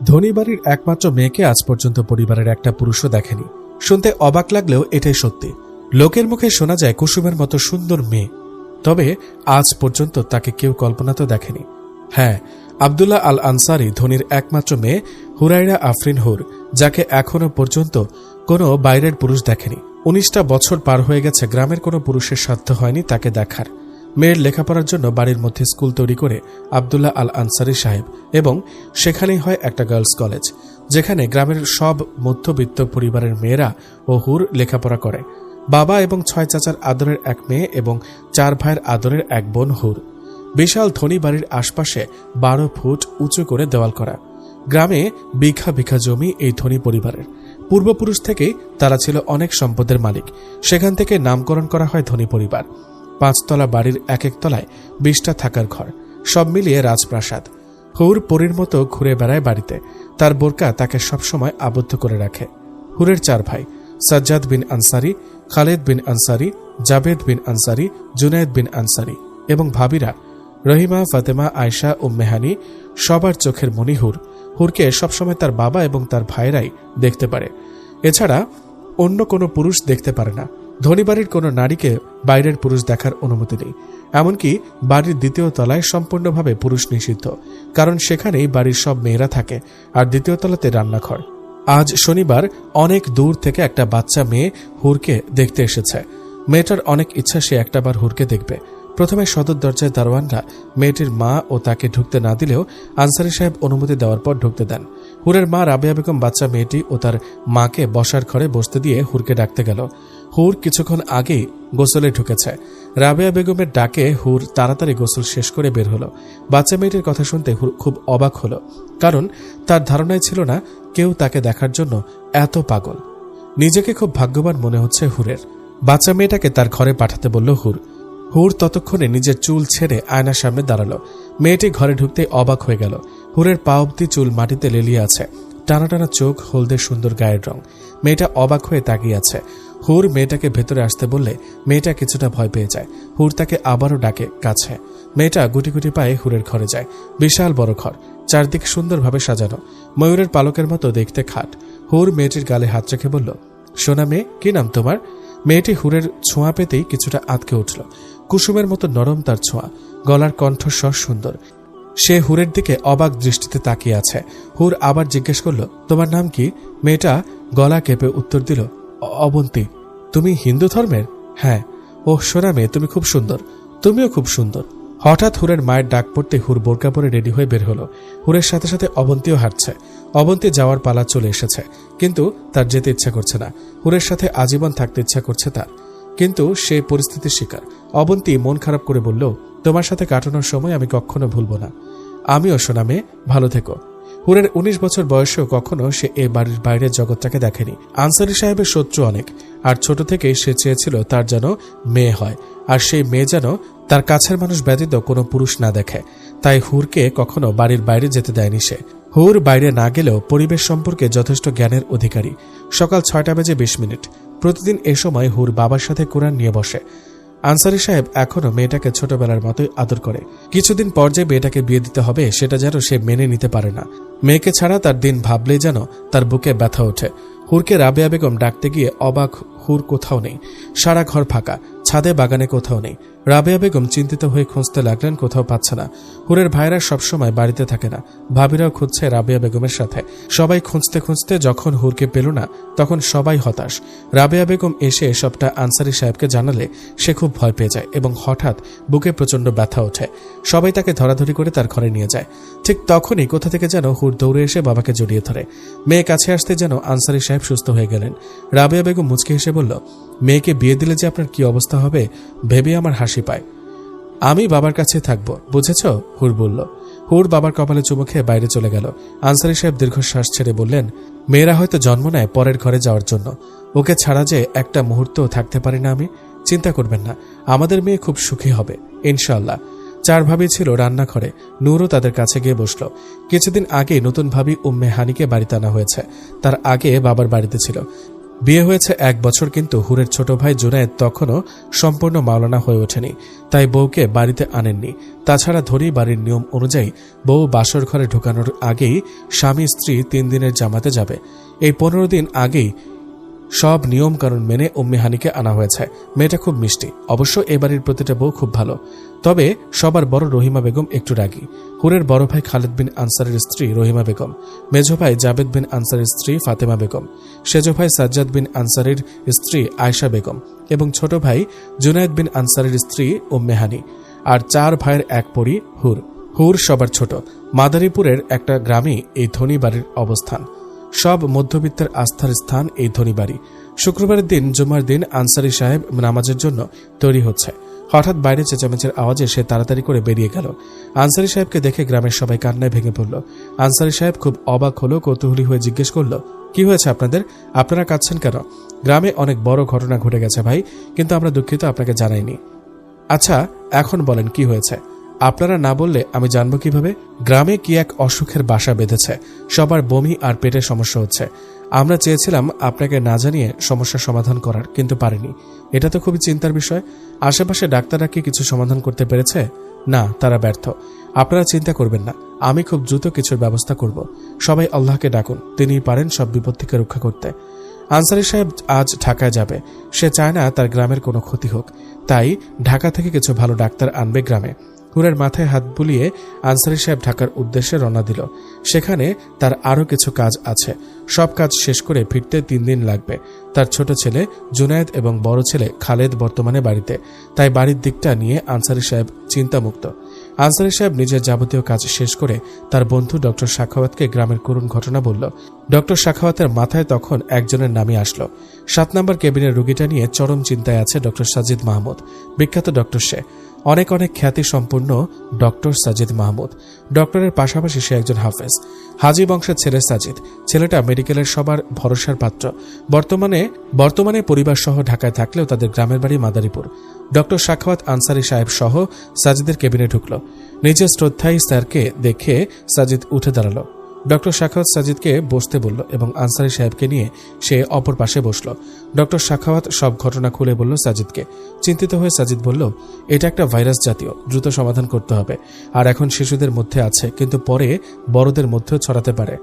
ধনী বাড়ির একমাত্র মেয়েকে আজ পর্যন্ত পরিবারের একটা পুরুষও দেখেনি। শুনতে অবাক লাগলেও এটাই সত্যি। লোকের মুখে শোনা যায় কুসুমের মতো সুন্দর মেয়ে, তবে আজ পর্যন্ত তাকে কেউ কল্পনাতেও দেখেনি। হ্যাঁ, আব্দুল্লাহ আল আনসারি ধনীর একমাত্র মেয়ে হুরাইরা আফরিন হুর, যাকে এখনো পর্যন্ত কোনো বাইরের পুরুষ দেখেনি। 19টা বছর পার হয়ে গেছে, গ্রামের কোনো পুরুষের সাধ্য হয়নি তাকে দেখার। মেয়ের লেখাপড়ার জন্য বাড়ির মধ্যে স্কুল তৈরি করে আব্দুল্লাহ আল আনসারি সাহেব, এবং সেখানেই হয় একটা গার্লস কলেজ, যেখানে গ্রামের সব মধ্যবিত্ত পরিবারের মেয়েরা ও হুর লেখাপড়া করে। বাবা এবং 6 চাচার আদরের এক মেয়ে এবং 4 ভাইয়ের আদরের এক বোন হুর। বিশাল ধনী বাড়ির আশপাশে 12 ফুট উঁচু করে দেওয়াল করা। গ্রামে বিঘা বিঘা জমি এই ধনী পরিবারের। পূর্বপুরুষ থেকেই তারা ছিল অনেক সম্পদের মালিক। সেখান থেকে নামকরণ করা হয় ধনী পরিবার। 5 তলা বাড়ির এক এক তলায় 20টা থাকার ঘর, সব মিলিয়ে রাজপ্রাসাদ। হুর পরীর মতো ঘুরে বেড়ায় বাড়িতে। তার বোরকা তাকে সবসময় আবদ্ধ করে রাখে। হুরের 4 ভাই, সাজ্জাদ বিন আনসারি, খালেদ বিন আনসারি, জাবেদ বিন আনসারি, জুনায়েদ বিন আনসারি, এবং ভাবিরা রহিমা, ফাতেমা, আয়শা, উম্মেহানি। সবার চোখের মনি হুর। হুরকে সবসময় তার বাবা এবং তার ভাইরাই দেখতে পারে, এছাড়া অন্য কোনো পুরুষ দেখতে পারে না। ধনী বাড়ির কোনো নারীকে বাইরের পুরুষ দেখার অনুমতি নেই। এমনকি বাড়ির 2য় তলায় সম্পূর্ণভাবে পুরুষ নিষিদ্ধ, কারণ সেখানেই বাড়ির সব মেয়েরা থাকে, আর 2য় তলাতে রান্নাঘর। আজ শনিবার অনেক দূর থেকে একটা বাচ্চা মেয়ে হুরকে দেখতে এসেছে। মেয়েটার অনেক ইচ্ছা সে একটাবার হুরকে দেখবে। প্রথমে সদর দরজায় দারোয়ানরা মেয়েটির মা ও তাকে ঢুকতে না দিলেও আনসারি সাহেব অনুমতি দেওয়ার পর ঢুকতে দেন। হুরের মা রাবেয়া বেগম বাচ্চা মেয়েটি ও তার মাকে বসার ঘরে বসতে দিয়ে হুরকে ডাকতে গেল। হুর কিছুক্ষণ আগেই গোসলে ঢুকেছে। রাবেয়া বেগমের ডাকে হুর তাড়াতাড়ি গোসল শেষ করে বের হলো। বাচ্চা মেয়েটির কথা শুনতে হুর খুব অবাক হলো, কারণ তার ধারণাই ছিল না কেউ তাকে দেখার জন্য এত পাগল। নিজেকে খুব ভাগ্যবান মনে হচ্ছে হুরের। বাচ্চা মেয়েটাকে তার ঘরে পাঠাতে বলল হুর। হুর ততক্ষণে নিজের চুল ছেড়ে আয়নার সামনে দাঁড়ালো। মেয়েটি ঘরে ঢুকতে অবাক হয়ে গেল। হুরের পা অবধি চুল মাটিতে লেলিয়ে আছে, টানা টানা চোখ, হলদে সুন্দর গায়ের রং। মেয়েটা অবাক হয়ে তাকিয়ে আছে। হুর মেয়েটাকে ভেতরে আসতে বললে মেয়েটা কিছুটা ভয় পেয়ে যায়। হুর তাকে আবারও ডাকে কাছে। মেয়েটা গুটি গুটি পায়ে হুরের ঘরে যায়। বিশাল বড় ঘর, চারদিক সুন্দরভাবে সাজানো, ময়ূরের পালকের মতো দেখতে খাট। হুর মেয়েটির গালে হাত রেখে বলল, সোনা মেয়ে, কি নাম তোমার? মেয়েটি হুরের ছোঁয়া পেতেই কিছুটা আঁতকে উঠল। কুসুমের মতো নরম তার ছোঁয়া, গলার কণ্ঠস্বর সুন্দর। সে হুরের দিকে অবাক দৃষ্টিতে তাকিয়ে আছে। হুর আবার জিজ্ঞেস করল, তোমার নাম কি? মেয়েটা গলা কেঁপে উত্তর দিল, অবন্তী। তুমি হিন্দু ধর্মের? হ্যাঁ। ও সোনা মেয়ে, তুমি খুব সুন্দর। তুমিও খুব সুন্দর। হঠাৎ হুরের মায়ের ডাক পড়তে হুর বোরকা পরে রেডি হয়ে বের হলো। হুরের সাথে সাথে অবন্তীও হাঁটছে। অবন্তী যাওয়ার পালা চলে এসেছে, কিন্তু তার যেতে ইচ্ছা করছে না। হুরের সাথে আজীবন থাকতে ইচ্ছা করছে তার, কিন্তু সে পরিস্থিতির শিকার। অবন্তী মন খারাপ করে বলল, তোমার সাথে কাটানোর সময় আমি কখনো ভুলব না। আমিও সোনা মেয়ে, ভালো থেকো। হুরের 19 বছর বয়সেও কখনো সে এ বাড়ির বাইরের জগৎটাকে দেখেনি। আনসারি সাহেবের শত্রু অনেক, আর ছোট থেকেই সে চেয়েছিল তার যেন মেয়ে হয়, আর সেই মেয়ে যেন তার কাছের মানুষ ব্যতীত কোনো পুরুষ না দেখে। তাই হুরকে কখনো বাড়ির বাইরে যেতে দেয়নি সে। হুর বাইরে না গেলেও পরিবেশ সম্পর্কে যথেষ্ট জ্ঞানের অধিকারী। সকাল 6টা বেজে 20 মিনিট। প্রতিদিন এ সময় হুর বাবার সাথে কোরআন নিয়ে বসে। আনসারি সাহেব এখনো মেয়েটাকে ছোটবেলার মতোই আদর করে। কিছুদিন পর যে মেয়েটাকে বিয়ে দিতে হবে সেটা যেন সে মেনে নিতে পারে না। মেয়েকে ছাড়া তার দিন ভাবলেই যেন তার বুকে ব্যথা ওঠে। হুরকে রাবেয়া বেগম ডাকতে গিয়ে অবাক, হুর কোথাও নেই। সারা ঘর ফাঁকা, ছাদে বাগানে কোথাও নেই। রাবেয়া বেগম চিন্তিত হয়ে খুঁজতে লাগলেন, কোথাও পাচ্ছে না। হুরের ভাইরা সবসময় বাড়িতে থাকে না, ভাবিরাও খুঁজছে রাবেয়া বেগমের সাথে। সবাই খুঁজতে খুঁজতে যখন হুরকে পেল না, তখন সবাই হতাশ। রাবেয়া বেগম এসে সবটা আনসারি সাহেবকে জানালে সে খুব ভয় পেয়ে যায় এবং হঠাৎ বুকে প্রচন্ড ব্যথা ওঠে। সবাই তাকে ধরাধরি করে তার ঘরে নিয়ে যায়। ঠিক তখনই কোথা থেকে যেন হুর দৌড়ে এসে বাবাকে জড়িয়ে ধরে। মেয়ে কাছে আসতে যেন আনসারি সাহেব সুস্থ হয়ে গেলেন। রাবেয়া বেগম মুচকে হেসে বলল, মেয়েকে বিয়ে দিলে যে আপনার কি অবস্থা হবে ভেবে আমার হাসি পায়। আমি বাবার কাছে থাকবো, বুঝেছ? হুর বলল। হুর বাবার কপালে চুমু খেয়ে বাইরে চলে গেল। আনসারি সাহেব দীর্ঘশ্বাস ছেড়ে বললেন, মেয়েরা হয়তো জন্ম নেয় পরের ঘরে যাওয়ার জন্য, ওকে ছাড়া যে একটা মুহূর্তও থাকতে পারি না আমি। চিন্তা করবেন না, আমাদের মেয়ে খুব সুখী হবে ইনশাআল্লাহ। 4 ভাবি ছিল রান্নাঘরে। নূরও তাদের কাছে গিয়ে বসল। কিছুদিন আগে নতুন ভাবি উম্মে হানিকে বাড়িতে আনা হয়েছে। তার আগে বাবার বাড়িতে ছিল। বিয়ে হয়েছে 1 বছর, কিন্তু হুরের ছোট ভাই জুনায়েদ তখনও সম্পূর্ণ মাওলানা হয়ে ওঠেনি, তাই বউকে বাড়িতে আনেননি। তাছাড়া ধনী বাড়ির নিয়ম অনুযায়ী বউ বাসর ঘরে ঢোকানোর আগেই স্বামী স্ত্রী 3 দিনের জামাতে যাবে। এই 15 দিন আগেই সব নিয়ম কানুন মেনে উম্মে হানিকে আনা হয়েছে। মেয়েটা খুব মিষ্টি, অবশ্য এ বাড়ির প্রতিটা বউ খুব ভালো। তবে সবার বড় রহিমা বেগম একটু রাগী। হুরের বড় ভাই খালেদ বিন আনসারের স্ত্রী রহিমা বেগম, মেজ ভাই জাবেদ বিন আনসারের স্ত্রী ফাতেমা বেগম, সেজ ভাই সাজ্জাদ বিন আনসারের স্ত্রী আয়েশা বেগম এবং ছোট ভাই জুনায়েদ বিন আনসারের স্ত্রী উম্মে হানি। আর 4 ভাইয়ের এক পরী হুর। হুর সবার ছোট। মাদারীপুরের একটা গ্রামে এই ধনী বাড়ির অবস্থান। সব মধ্যবিত্তের আস্থার স্থান এই ধনী বাড়ি। শুক্রবারের দিন, জুমার দিন, আনসারী সাহেব নামাজের জন্য তৈরি হচ্ছে। হঠাৎ বাইরে চেঁচামেচির আওয়াজে সে তাড়াতাড়ি করে বেরিয়ে গেল। আনসারী সাহেবকে দেখে গ্রামের সবাই কান্নায় ভেঙে পড়ল। আনসারী সাহেব খুব অবাক হলো, কৌতূহলী হয়ে জিজ্ঞেস করল, কি হয়েছে আপনাদের? আপনারা কাঁদছেন কেন? গ্রামে অনেক বড় ঘটনা ঘটে গেছে ভাই, কিন্তু আমরা দুঃখিত, আপনাকে জানাইনি। আচ্ছা, এখন বলেন কি হয়েছে? আপনারা না বললে আমি জানবো কিভাবে? গ্রামে কি এক অসুখের বাসা বেঁধেছে, সবার বমি আর পেটের সমস্যা হচ্ছে। আমরা চেয়েছিলাম আপনাকে না জানিয়ে সমস্যার সমাধান করার, কিন্তু পারিনি। এটা তো খুবই চিন্তার বিষয়। আশেপাশে ডাক্তাররা কি কিছু সমাধান করতে পেরেছে? না, তারা ব্যর্থ। আপনারা চিন্তা করবেন না, আমি খুব দ্রুত কিছুর ব্যবস্থা করব। সবাই আল্লাহকে ডাকুন, তিনিই পারেন সব বিপদ থেকে রক্ষা করতে। আনসারী সাহেব আজ ঢাকায় যাবে। সে চায় না তার গ্রামের কোনো ক্ষতি হোক, তাই ঢাকা থেকে কিছু ভালো ডাক্তার আনবে গ্রামে। হুরের মাথায় হাত বুলিয়ে আনসারী সাহেব ঢাকার উদ্দেশ্যে রওনা দিল। সেখানে তার আরও কিছু কাজ আছে। সব কাজ শেষ করে ফিরতে 3 দিন লাগবে। তার ছোট ছেলে জুনায়েদ এবং বড় ছেলে খালেদ বর্তমানে বাড়িতে, তাই বাড়ির দিকটা নিয়ে আনসারী সাহেব চিন্তামুক্ত। আনসারী সাহেব নিজের যাবতীয় কাজ শেষ করে তার বন্ধু ডক্টর সাখাওয়াতকে গ্রামের করুণ ঘটনা বলল। ডক্টর সাখাওয়াতের মাথায় তখন একজনের নামই আসলো। 7 নম্বর কেবিনের রোগীটা নিয়ে চরম চিন্তায় আছে ডক্টর সাজিদ মাহমুদ, বিখ্যাত ডক্টর। সে অনেক অনেক খ্যাতি সম্পন্ন ডক্টর সাজিদ মাহমুদ। ডক্টরের পাশাপাশি সে একজন হাফেজ। হাজি বংশের ছেলে সাজিদ। ছেলেটা মেডিকেলের সবার ভরসার পাত্র। বর্তমানে পরিবার সহ ঢাকায় থাকলেও তাদের গ্রামের বাড়ি মাদারীপুর। ডক্টর সাখাওয়াত আনসারী সাহেব সহ সাজিদের কেবিনে ঢুকল। নিজের শ্রদ্ধায়ী স্যারকে দেখে সাজিদ উঠে দাঁড়ালো। ডক্টর সাখাওয়াত সাজিদকে বসতে বলল এবং আনসারী সাহেবকে নিয়ে সে অপর পাশে বসল। ডক্টর সাখাওয়াত সব ঘটনা খুলে বলল সাজিদকে। চিন্তিত হয়ে সাজিদ বলল, এটা একটা ভাইরাস জাতীয়, দ্রুত সমাধান করতে হবে। আর এখন শিশুদের মধ্যে আছে, কিন্তু পরে বড়দের মধ্যেও ছড়াতে পারে।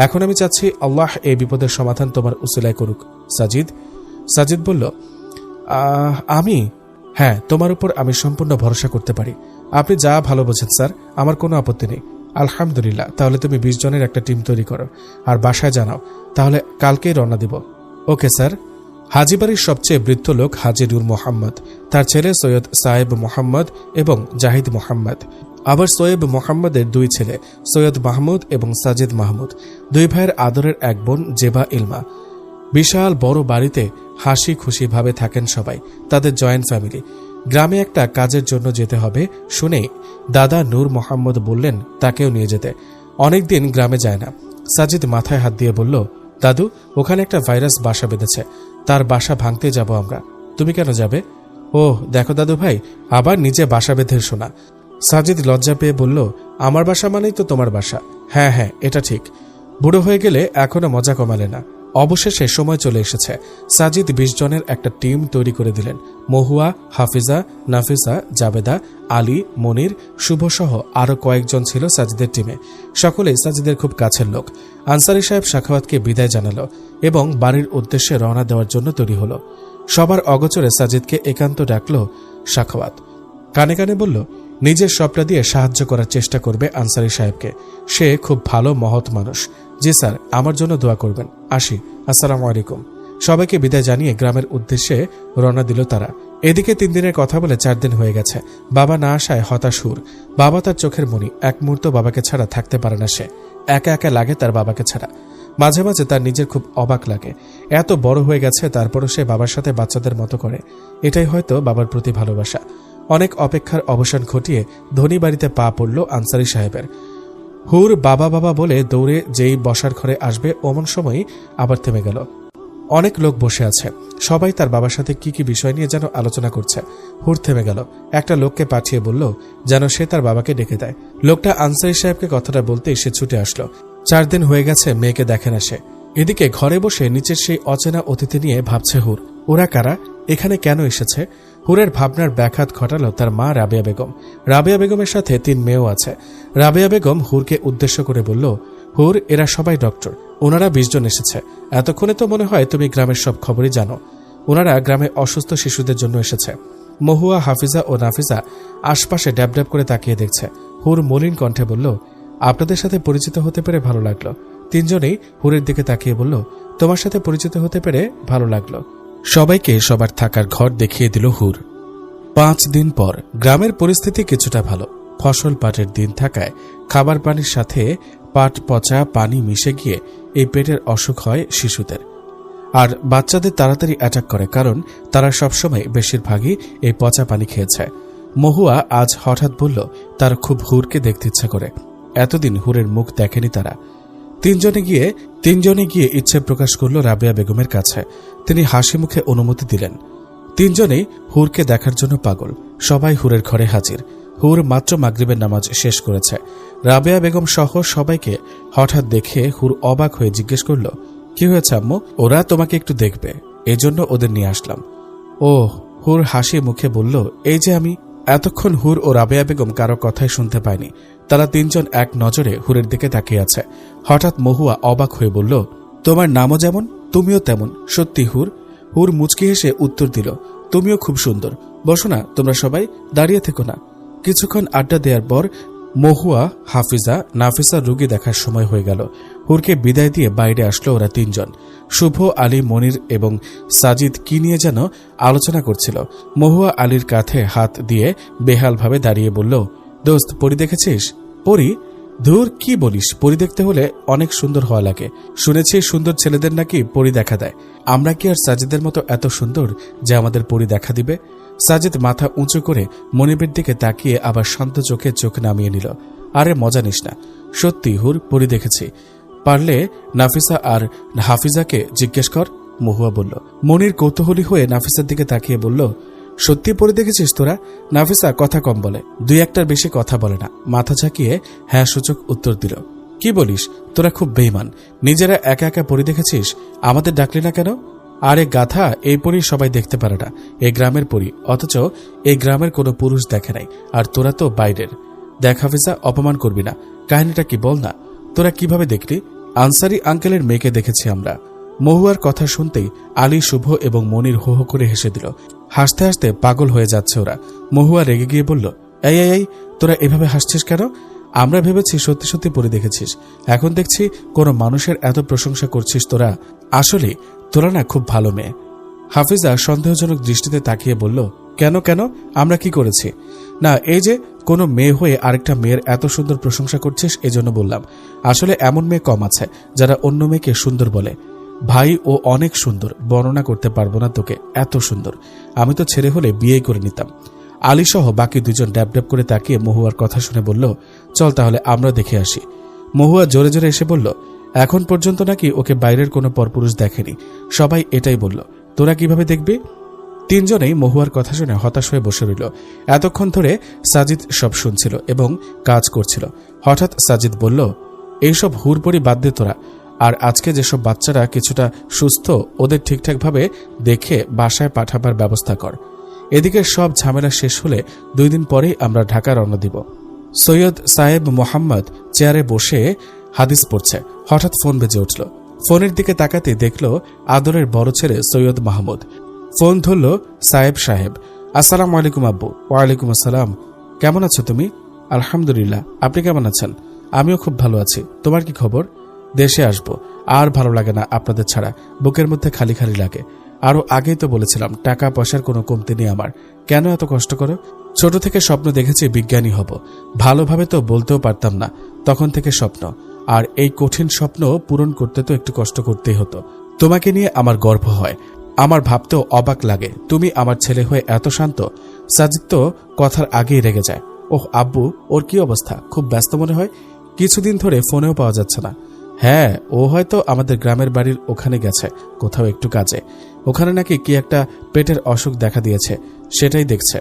এখন আমি চাচ্ছি আল্লাহ এই বিপদের সমাধান তোমার উসিলায় করুক। সাজিদ বলল, আমি? হ্যাঁ, তোমার উপর আমি সম্পূর্ণ ভরসা করতে পারি। আপনি যা ভালো বোঝেন স্যার, আমার কোনো আপত্তি নেই। আলহামদুলিল্লাহ, তাহলে তুমি 20 জনের একটা টিম তৈরি করো আর বাসায় জানাও, তাহলে কালকেই রওনা দিব। Okay sir. হাজিবাড়ির সবচেয়ে বৃদ্ধ লোক হাজি নূর মোহাম্মদ, তার ছেলে সৈয়দ সাহেব মোহাম্মদ এবং জাহিদ মোহাম্মদ। আবার সৈয়দ মোহাম্মদের 2 ছেলে সৈয়দ মাহমুদ এবং সাজিদ মাহমুদ। 2 ভাইয়ের আদরের এক বোন জেবা ইলমা। বিশাল বড় বাড়িতে হাসি খুশি ভাবে থাকেন সবাই, তাদের জয়েন্ট ফ্যামিলি। গ্রামে একটা কাজের জন্য যেতে হবে শুনে দাদা নূর মোহাম্মদ বললেন তাকেও নিয়ে যেতে। অনেকদিন গ্রামে যায় না। সাজিদ মাথায় হাত দিয়ে বলল, দাদু, ওখানে একটা ভাইরাস বাসা বেঁধেছে, তার বাসা ভাঙতে যাব আমরা। তুমি কেন যাবে? ওহ, দেখো দাদু ভাই, আবার নিজে বাসা বেঁধে শোনা। সাজিদ লজ্জা পেয়ে বলল, আমার বাসা মানেই তো তোমার বাসা। হ্যাঁ হ্যাঁ, এটা ঠিক। বুড়ো হয়ে গেলে এখনো মজা কমালে না। অবশেষে সময় চলে এসেছে। সাজিদ 20 জনের একটা টিম তৈরি করে দিলেন। মহুয়া, হাফিজা, নাফিসা, জাবেদা, আলী, মনির, শুভসহ আরও কয়েকজন ছিল সাজিদের টিমে। সকলেই সাজিদের খুব কাছের লোক। আনসারী সাহেব সাখাওয়াতকে বিদায় জানালো এবং বাড়ির উদ্দেশ্যে রওনা দেওয়ার জন্য তৈরি হল। সবার অগোচরে সাজিদকে একান্ত ডাকল সাখাওয়াত। কানে কানে বলল, নিজের সবটা দিয়ে সাহায্য করার চেষ্টা করবে আনসারী সাহেবকে। সে খুব ভালো মহৎ মানুষ। জি স্যার, আমার জন্য দোয়া করবেন। আসি, আসসালামু আলাইকুম। সবাইকে বিদায় জানিয়ে গ্রামের উদ্দেশ্যে রওনা দিল তারা। এদিকে 3 দিনের কথা বলে 4 দিন হয়ে গেছে। বাবা না আসায় হতাশ হুর। বাবা তার চোখের মণি, এক মুহূর্ত বাবাকে ছাড়া থাকতে পারে না সে। একা একা লাগে তার বাবাকে ছাড়া। মাঝে মাঝে তার নিজের খুব অবাক লাগে। এত বড় হয়ে গেছে, তারপরও সে বাবার সাথে বাচ্চাদের মতো করে। এটাই হয়তো বাবার প্রতি ভালোবাসা। অনেক অপেক্ষার অবসান ঘটিয়ে ধনী বাড়িতে পা পড়ল আনসারী সাহেবের। হুর বাবা বাবা বলে দৌড়ে যেই বসার ঘরে আসবে, অমন সময়ই আবার থেমে গেল। অনেক লোক বসে আছে, সবাই তার বাবার সাথে কি কি বিষয় নিয়ে যেন আলোচনা করছে। হুর থেমে গেল। একটা লোককে পাঠিয়ে বলল যেন সে তার বাবাকে ডেকে দেয়। লোকটা আনসারী সাহেবকে কথাটা বলতে সে ছুটে আসলো। 4 দিন হয়ে গেছে মেয়েকে দেখে না সে। এদিকে ঘরে বসে নিচের সেই অচেনা অতিথি নিয়ে ভাবছে হুর। ওরা কারা, এখানে কেন এসেছে? হুরের ভাবনার ব্যাঘাত ঘটাল তার মা রাবেয়া বেগম। রাবেয়া বেগমের সাথে 3 মেয়েও আছে। রাবেয়া বেগম হুরকে উদ্দেশ্য করে বলল, হুর, এরা সবাই ডক্টর, ওনারা 20 জন এসেছে। এতক্ষণে তো মনে হয় তুমি গ্রামের সব খবরই জানো। ওনারা গ্রামে অসুস্থ শিশুদের জন্য এসেছে। মহুয়া, হাফিজা ও নাফিজা আশপাশে ড্যাব ড্যাব করে তাকিয়ে দেখছে। হুর মলিন কণ্ঠে বলল, আপনাদের সাথে পরিচিত হতে পেরে ভালো লাগলো। 3 জনেই হুরের দিকে তাকিয়ে বলল, তোমার সাথে পরিচিত হতে পেরে ভালো লাগলো। সবাইকে সবার থাকার ঘর দেখিয়ে দিল হুর। 5 দিন পর গ্রামের পরিস্থিতি কিছুটা ভালো। ফসল পাটের দিন থাকায় খাবার পানির সাথে পাট পচা পানি মিশে গিয়ে এই পেটের অসুখ হয় শিশুদের। আর বাচ্চাদের তাড়াতাড়ি অ্যাটাক করে, কারণ তারা সবসময় বেশিরভাগই এই পচা পানি খেয়েছে। মহুয়া আজ হঠাৎ বলল তার খুব হুরকে দেখতে ইচ্ছা করে। এতদিন হুরের মুখ দেখেনি তারা। 3 জনে গিয়ে ইচ্ছে প্রকাশ করল রাবেয়া বেগমের কাছে। তিনি হাসি মুখে অনুমতি দিলেন। 3 জনেই হুরকে দেখার জন্য পাগল। সবাই হুরের ঘরে হাজির। হুর মাত্র মাগরিবের নামাজ শেষ করেছে। রাবেয়া বেগম সহ সবাইকে হঠাৎ দেখে হুর অবাক হয়ে জিজ্ঞেস করল, কি হয়েছে আম্মু? ওরা তোমাকে একটু দেখবে, এজন্য ওদের নিয়ে আসলাম। ও, হুর হাসি মুখে বলল, এই যে আমি। এতক্ষণ হুর ও রাবেয়া বেগম কারো কথাই শুনতে পায়নি। তারা 3 জন এক নজরে হুরের দিকে তাকিয়ে আছে। হঠাৎ মহুয়া অবাক হয়ে বলল, তোমার নামও যেমন, তুমিও তেমন। সত্যি হুর? হুর মুচকি হেসে উত্তর দিল, তুমিও খুব সুন্দর। বসো না তোমরা সবাই, দাঁড়িয়ে থেকো না। কিছুক্ষণ আড্ডা দেওয়ার পর মহুয়া, হাফিজা, নাফিসা রুগী দেখার সময় হয়ে গেল। হুরকে বিদায় দিয়ে বাইরে আসলো ওরা 3 জন। শুভ, আলী, মনির এবং সাজিদ কি নিয়ে যেন আলোচনা করছিল। মহুয়া আলীর কাঁধে হাত দিয়ে বেহালভাবে দাঁড়িয়ে বলল, দোস্ত, পরি দেখেছিস? পরি? ধুর, কি বলিস? পরি দেখতে হলে অনেক সুন্দর হওয়া লাগে। শুনেছি সুন্দর ছেলেদের নাকি পরি দেখা দেয়। আমরা কি আর সাজিদের মতো এত সুন্দর যে আমাদের পরি দেখা দিবে? সাজিদ মাথা উঁচু করে মনিবের দিকে তাকিয়ে আবার শান্ত চোখে চোখ নামিয়ে নিল। আরে মজা নিস না, সত্যি হুর, পরি দেখেছি। পারলে নাফিসা আর হাফিজাকে জিজ্ঞেস কর, মহুয়া বলল। মনির কৌতূহলী হয়ে নাফিসার দিকে তাকিয়ে বলল, সত্যি পরি দেখেছিস তোরা? নাফিসা কথা কম বলে, 2-1টার বেশি কথা বলে না। মাথা ঝাঁকিয়ে হ্যাঁ সূচক উত্তর দিল। কি বলিস? তোরা খুব বেইমান। নিজেরা একা একা পরি দেখেছিস, আমাদের ডাকলি না কেন? আরে গাধা, এই পরি সবাই দেখতে পারে না। এই গ্রামের পরি, অথচ এই গ্রামের কোনো পুরুষ দেখে নাই। আর তোরা তো বাইরের। দেখ হাফিজা, অপমান করবি না। কাহিনীটা কি বল না, তোরা কিভাবে দেখলি? আনসারি আঙ্কেলের মেয়েকে দেখেছি আমরা। মহুয়ার কথা শুনতেই আলী, শুভ এবং মনির হো হো করে হেসে দিল। হাসতে হাসতে পাগল হয়ে যাচ্ছে ওরা। মহুয়া রেগে গিয়ে বলল, এই, তোরা এভাবে হাসছিস কেন? আমরা ভেবেছি সত্যি সত্যি পরি দেখেছিস, এখন দেখছি কোনো মানুষের এত প্রশংসা করছিস তোরা। আসলে তোরা না খুব ভালো মেয়ে। হাফিজা সন্দেহজনক দৃষ্টিতে তাকিয়ে বলল, কেন আমরা কি করেছি? না, এই যে কোনো মেয়ে হয়ে আরেকটা মেয়ের এত সুন্দর প্রশংসা করছিস, এজন্য বললাম। আসলে এমন মেয়ে কম আছে যারা অন্য মেয়েকে সুন্দর বলে। ভাই, ও অনেক সুন্দর, বর্ণনা করতে পারবো না তোকে, এত সুন্দর। আমি তো ছেলে হলে বিয়ে করে নিতাম। আলী সহ বাকি 2 জন ড্যাব ড্যাব করে তাকিয়ে মহুয়ার কথা শুনে বলল, চল তাহলে আমরা দেখে আসি। মহুয়া জোরে জোরে এসে বলল, এখন পর্যন্ত নাকি ওকে বাইরের কোনো পরপুরুষ দেখেনি। সবাই এটাই বলল, তোরা কিভাবে দেখবি? 3 জনেই মহুয়ার কথা শুনে হতাশ হয়ে বসে রইল। এতক্ষণ ধরে সাজিদ সব শুনছিল এবং কাজ করছিল। হঠাৎ সাজিদ বলল, এইসব হুড়পড়ি বাদ দে তোরা। আর আজকে যেসব বাচ্চারা কিছুটা সুস্থ, ওদের ঠিকঠাকভাবে দেখে বাসায় পাঠাবার ব্যবস্থা কর। এদিকে সব ঝামেলা শেষ হলে 2 দিন পরেই আমরা ঢাকা রওনা দিব। সৈয়দ সাহেব মোহাম্মদ চেয়ারে বসে হাদিস পড়ছে। হঠাৎ ফোন বেজে উঠল। ফোনের দিকে তাকাতে দেখল আদরের বড় ছেলে সৈয়দ মাহমুদ। ফোন ধরল সাহেব। আসসালামু আলাইকুম আব্বু। ওয়ালাইকুম আসসালাম। কেমন আছো তুমি? আলহামদুলিল্লাহ, আপনি কেমন আছেন? আমিও খুব ভালো আছি। তোমার কি খবর? দেশে আসবো, আর ভালো লাগে না আপনাদের ছাড়া। বুকের মধ্যে খালি খালি লাগে। আরো আগেই তো বলেছিলাম টাকা পয়সার কোনো কমতি নেই আমার। কেন এত কষ্ট করো? ছোট থেকে স্বপ্ন দেখেছি বিজ্ঞানী হব। ভালোভাবে তো বলতেও পারতাম না, তখন থেকে স্বপ্ন। আর এই কঠিন স্বপ্ন পূরণ করতে তো একটু কষ্ট করতেই হতো। তোমাকে নিয়ে আমার গর্ব হয়। আমার ভাবতেও অবাক লাগে তুমি আমার ছেলে হয়ে এত শান্ত। সাজিদ তো কথার আগেই রেগে যায়। ওহ আব্বু, ওর কি অবস্থা? খুব ব্যস্ত মনে হয়। কিছুদিন ধরে ফোনেও পাওয়া যাচ্ছে না। হ্যাঁ, ও হয়তো আমাদের গ্রামের বাড়ির ওখানে গেছে কোথাও একটু কাজে। ওখানে নাকি কি একটা পেটের অসুখ দেখা দিয়েছে, সেটাই দেখছে।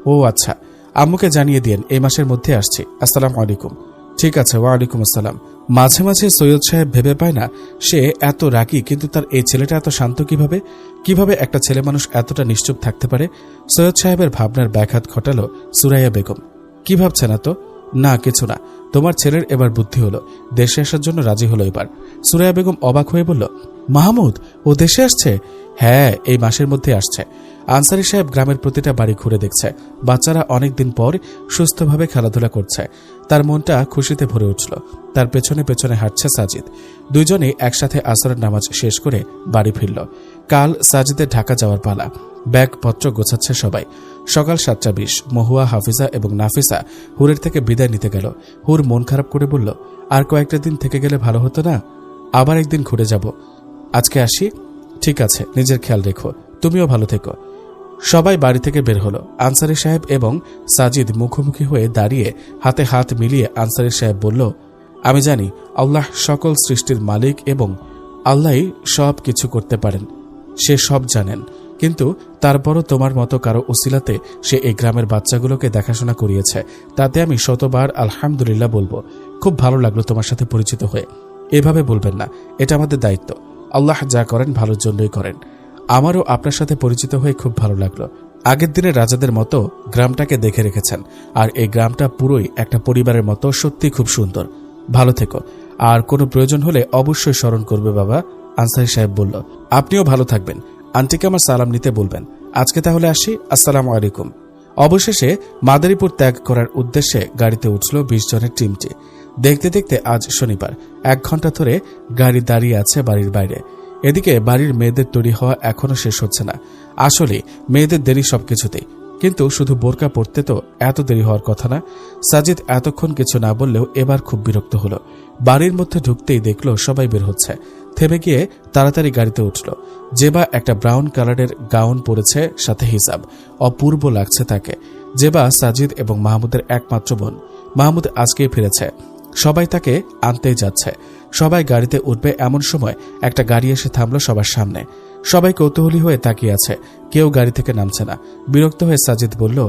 ও আচ্ছা, আম্মুকে জানিয়ে দিয়েন এই মাসের মধ্যে আসছি। আসসালামু আলাইকুম। ঠিক আছে, ওয়ালাইকুম আসসালাম। মাঝে মাঝে সৈয়দ সাহেব ভেবে পায় না সে এত রাগী, কিন্তু তার এই ছেলেটা এত শান্ত কিভাবে? কিভাবে একটা ছেলে মানুষ এতটা নিশ্চুপ থাকতে পারে? সৈয়দ সাহেবের ভাবনার ব্যাঘাত ঘটালো সুরাইয়া বেগম। কি ভাবছে না তো? না, কিছু না। তোমার ছেলের এবার বুদ্ধি হলো, দেশে আসার জন্য রাজি হলো এবার। সুরাইয়া বেগম অবাক হয়ে বলল, মাহমুদ ও দেশে আসছে? হ্যাঁ, এই মাসের মধ্যে আসছে। আনসারী সাহেব গ্রামের প্রতিটা বাড়ি ঘুরে দেখছে, বাচ্চারা অনেকদিন পর সুস্থভাবে খেলাধুলা করছে। তার মনটা খুশিতে ভরে উঠল। তার পেছনে পেছনে হাঁটছে সাজিদ। দুইজনেই একসাথে আসরের নামাজ শেষ করে বাড়ি ফিরল। কাল সাজিদের ঢাকা যাওয়ার পালা। ব্যাগপত্র গোছাচ্ছে সবাই। সকাল 7:20। মহুয়া, হাফিজা এবং নাফিসা হুরের থেকে বিদায় নিতে গেল। হুর মন খারাপ করে বলল, আর কয়েকটা দিন থেকে গেলে ভালো হতো না? আবার একদিন ঘুরে যাব। আজকে আসি? ঠিক আছে, নিজের খেয়াল রেখো, তুমিও ভালো থেকো। সবাই বাড়ি থেকে বের হলো। আনসারী সাহেব এবং সাজিদ মুখোমুখি হয়ে দাঁড়িয়ে হাতে হাত মিলিয়ে আনসারী সাহেব বলল, আমি জানি আল্লাহ সকল সৃষ্টির মালিক এবং আল্লাহই সব কিছু করতে পারেন, সে সব জানেন, কিন্তু তারপরও তোমার মতো কারো উসিলাতে সে এই গ্রামের বাচ্চাগুলোকে দেখাশোনা করিয়েছে, তাতে আমি শতবার আলহামদুলিল্লাহ বলবো। খুব ভালো লাগলো তোমার সাথে পরিচিত হয়ে। এভাবে বলবেন না, এটা আমাদের দায়িত্ব। আল্লাহ যা করেন ভালোর জন্যই করেন। আমারও আপনার সাথে পরিচিত হয়ে খুব ভালো লাগলো। আগের দিনের রাজাদের মতো গ্রামটাকে দেখে রেখেছেন, আর এই গ্রামটা পুরোই একটা পরিবারের মতো, সত্যি খুব সুন্দর। ভালো থেকো, আর কোনো প্রয়োজন হলে অবশ্যই স্মরণ করবে বাবা। আনসারী সাহেব বলল, আপনিও ভালো থাকবেন, আন্টিকে আমার সালাম নিতে বলবেন। আজকে তাহলে আসি, আসসালামু আলাইকুম। অবশেষে মাদারীপুর ত্যাগ করার উদ্দেশ্যে গাড়িতে উঠল 20 জনের টিমটি। দেখতে দেখতে আজ শনিবার 1 ঘন্টা ধরে গাড়ি দাঁড়িয়ে আছে বাড়ির বাইরে। এদিকে বাড়ির মেয়েদের তৈরি হওয়া এখনো শেষ হচ্ছে না। আসলে মেয়েদের দেরি সবকিছুতেই, কিন্তু শুধু বোরকা পড়তে তো এত দেরি হওয়ার কথা না। সাজিদ এতক্ষণ কিছু না বললেও এবার খুব বিরক্ত হলো। বাড়ির মধ্যে ঢুকতেই দেখল সবাই বের হচ্ছে। থেমে গিয়ে তাড়াতাড়ি গাড়িতে উঠল। জেবা একটা ব্রাউন কালারের গাউন পরেছে, সাথে হিজাব। অপূর্ব লাগছে তাকে। জেবা সাজিদ এবং মাহমুদের একমাত্র বোন। মাহমুদ আজকেই ফিরেছে। সবাই তাকে আনতেই যাচ্ছে। সবাই গাড়িতে উঠবে এমন সময় একটা গাড়ি এসে থামল সবার সামনে। সবাই কৌতূহলী হয়ে তাকিয়ে আছে, কেউ গাড়ি থেকে নামছে না। বিরক্ত হয়ে সাজিদ বলল,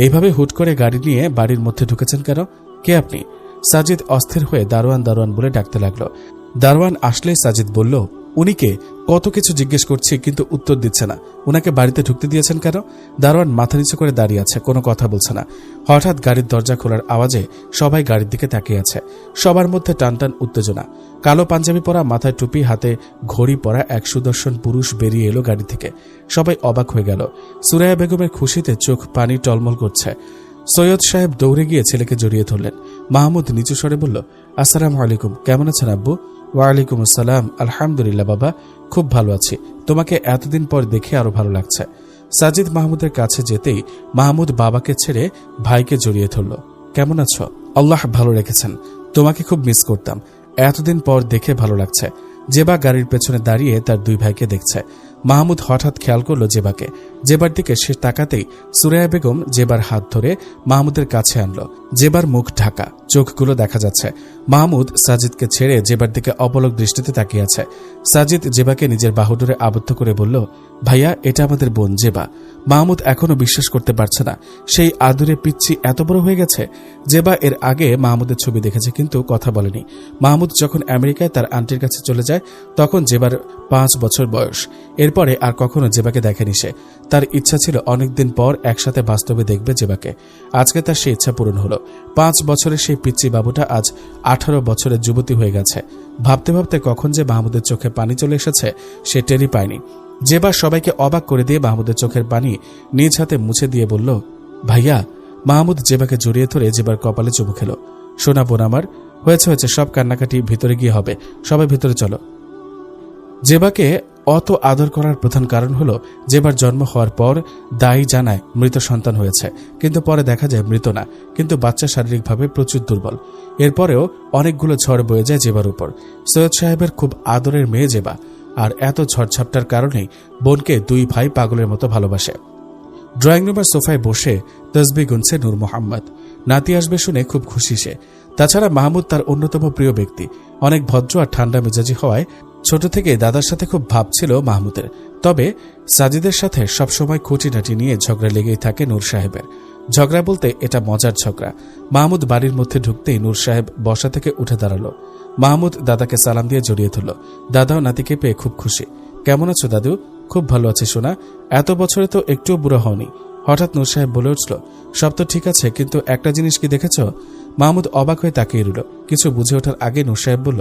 এইভাবে হুট করে গাড়ি নিয়ে বাড়ির মধ্যে ঢুকেছেন কেন? কে আপনি? সাজিদ অস্থির হয়ে দারোয়ান দারোয়ান বলে ডাকতে লাগলো। দারোয়ান আসলেই সাজিদ বলল, উনি কে? কত কিছু জিজ্ঞেস করছি কিন্তু উত্তর দিচ্ছে না। উনাকে বাড়িতে ঢুকতে দিয়েছেন কেন? দারোয়ান মাথা নিচু করে দাঁড়িয়ে আছে, কোনো কথা বলছে না। হঠাৎ গাড়ির দরজা খোলার আওয়াজে সবাই গাড়ির দিকে তাকিয়ে আছে। সবার মধ্যে টানটান উত্তেজনা। কালো পাঞ্জাবি পরা, মাথায় টুপি, হাতে ঘড়ি পরা এক সুদর্শন পুরুষ বেরিয়ে এলো গাড়ি থেকে। সবাই অবাক হয়ে গেল। সুরাইয়া বেগমের খুশিতে চোখ পানি টলমল করছে। সৈয়দ সাহেব দৌড়ে গিয়ে ছেলেকে জড়িয়ে ধরলেন। মাহমুদ নিচু স্বরে বলল, আসসালামু আলাইকুম, কেমন আছেন আব্বু? ওয়ালাইকুম আসসালাম, আলহামদুলিল্লাহ বাবা, খুব ভালো আছি। তোমাকে এতদিন পর দেখে আরো ভালো লাগছে। সাজিদ মাহমুদের কাছে যেতেই মাহমুদ বাবাকে ছেড়ে ভাইকে জড়িয়ে ধরল। কেমন আছো? আল্লাহ ভালো রেখেছেন, তোমাকে খুব মিস করতাম, এতদিন পর দেখে ভালো লাগছে। জেবা গাড়ির পেছনে দাঁড়িয়ে তার 2 ভাইকে দেখছে। মাহমুদ হঠাৎ খেয়াল করল জেবাকে। জেবার দিকে সে তাকাতেই সুরাইয়া বেগম জেবার হাত ধরে মাহমুদের কাছে আনল। জেবার মুখ ঢাকা, চোখগুলো দেখা যাচ্ছে। মাহমুদ সাজিদকে ছেড়ে জেবার দিকে অপলক দৃষ্টিতে তাকিয়ে আছে। সাজিদ জেবাকে নিজের বাহুডোরে আবদ্ধ করে বলল, ভাইয়া, এটা আমাদের বোন জেবা। মাহমুদ এখনো বিশ্বাস করতে পারছে না, সেই আদুরে পিচ্চি এত বড় হয়ে গেছে। জেবা এর আগে মাহমুদের ছবি দেখেছে, কিন্তু কথা বলেনি। মাহমুদ যখন আমেরিকায় তার আন্টির কাছে চলে যায়, তখন জেবার 5 বছর বয়স। এরপরে আর কখনো জেবাকে দেখেনি সে। তার ইচ্ছা ছিল অনেকদিন পর একসাথে বাস্তবে দেখবে জেবাকে। আজকে তার সেই ইচ্ছা পূরণ হলো। 5 বছরের সেই পিচ্চি বাবুটা আজ 18 বছরের যুবতী হয়ে গেছে। ভাবতে ভাবতে কখন যে মাহমুদের চোখে পানি চলে এসেছে সে টেরই পায়নি। জেবা সবাইকে অবাক করে দিয়ে মাহমুদের চোখের পানি নিজ হাতে মুছে দিয়ে বলল, ভাইয়া। মাহমুদ জেবাকে জড়িয়ে ধরে জেবার কপালে চুমু খেল। সোনা বোন আমার, হয়েছে হয়েছে, সব কান্নাকাটি ভিতরে গিয়ে হবে, সবাই ভিতরে চলো। জেবাকে অত আদর করার প্রধান কারণ হলো জেবার জন্ম হওয়ার পর দায়ী জানায় মৃত সন্তান হয়েছে, কিন্তু পরে দেখা যায় মৃত না, কিন্তু বাচ্চা শারীরিকভাবে প্রচুর দুর্বল। এরপরেও অনেকগুলো ঝড় বয়ে যায় জেবার উপর। সৈয়দ সাহেবের খুব আদরের মেয়ে জেবা, আর এত ঝড়ঝাপটার কারণেই বোনকে 2 ভাই পাগলের মতো ভালোবাসে। ড্রয়িং রুমের সোফায় বসে তসবিহ গুনছে নূর মোহাম্মদ। নাতি আসবে শুনে খুব খুশি সে। তাছাড়া মাহমুদ তার অন্যতম প্রিয় ব্যক্তি। অনেক ভদ্র আর ঠান্ডা মেজাজি হওয়ায় ছোট থেকে দাদার সাথে খুব ভাব ছিল মাহমুদের। তবে সাজিদের সাথে সবসময় খুঁটিনাটি নিয়ে ঝগড়া লেগেই থাকে নূর সাহেবের। ঝগড়া বলতে এটা মজার ঝগড়া। মাহমুদ বাড়ির মধ্যে ঢুকতেই নূর সাহেব বসা থেকে উঠে দাঁড়ালো। মাহমুদ দাদাকে সালাম দিয়ে জড়িয়ে ধরল। দাদাও নাতিকে পেয়ে খুব খুশি। কেমন আছো দাদু? খুব ভালো আছে সোনা, এত বছরে তো একটুও বুড়ো হওনি। হঠাৎ নূর সাহেব বলে উঠল, সব তো ঠিক আছে, কিন্তু একটা জিনিস কি দেখেছ? মাহমুদ অবাক হয়ে তাকিয়ে রইল। কিছু বুঝে ওঠার আগে নূর সাহেব বলল,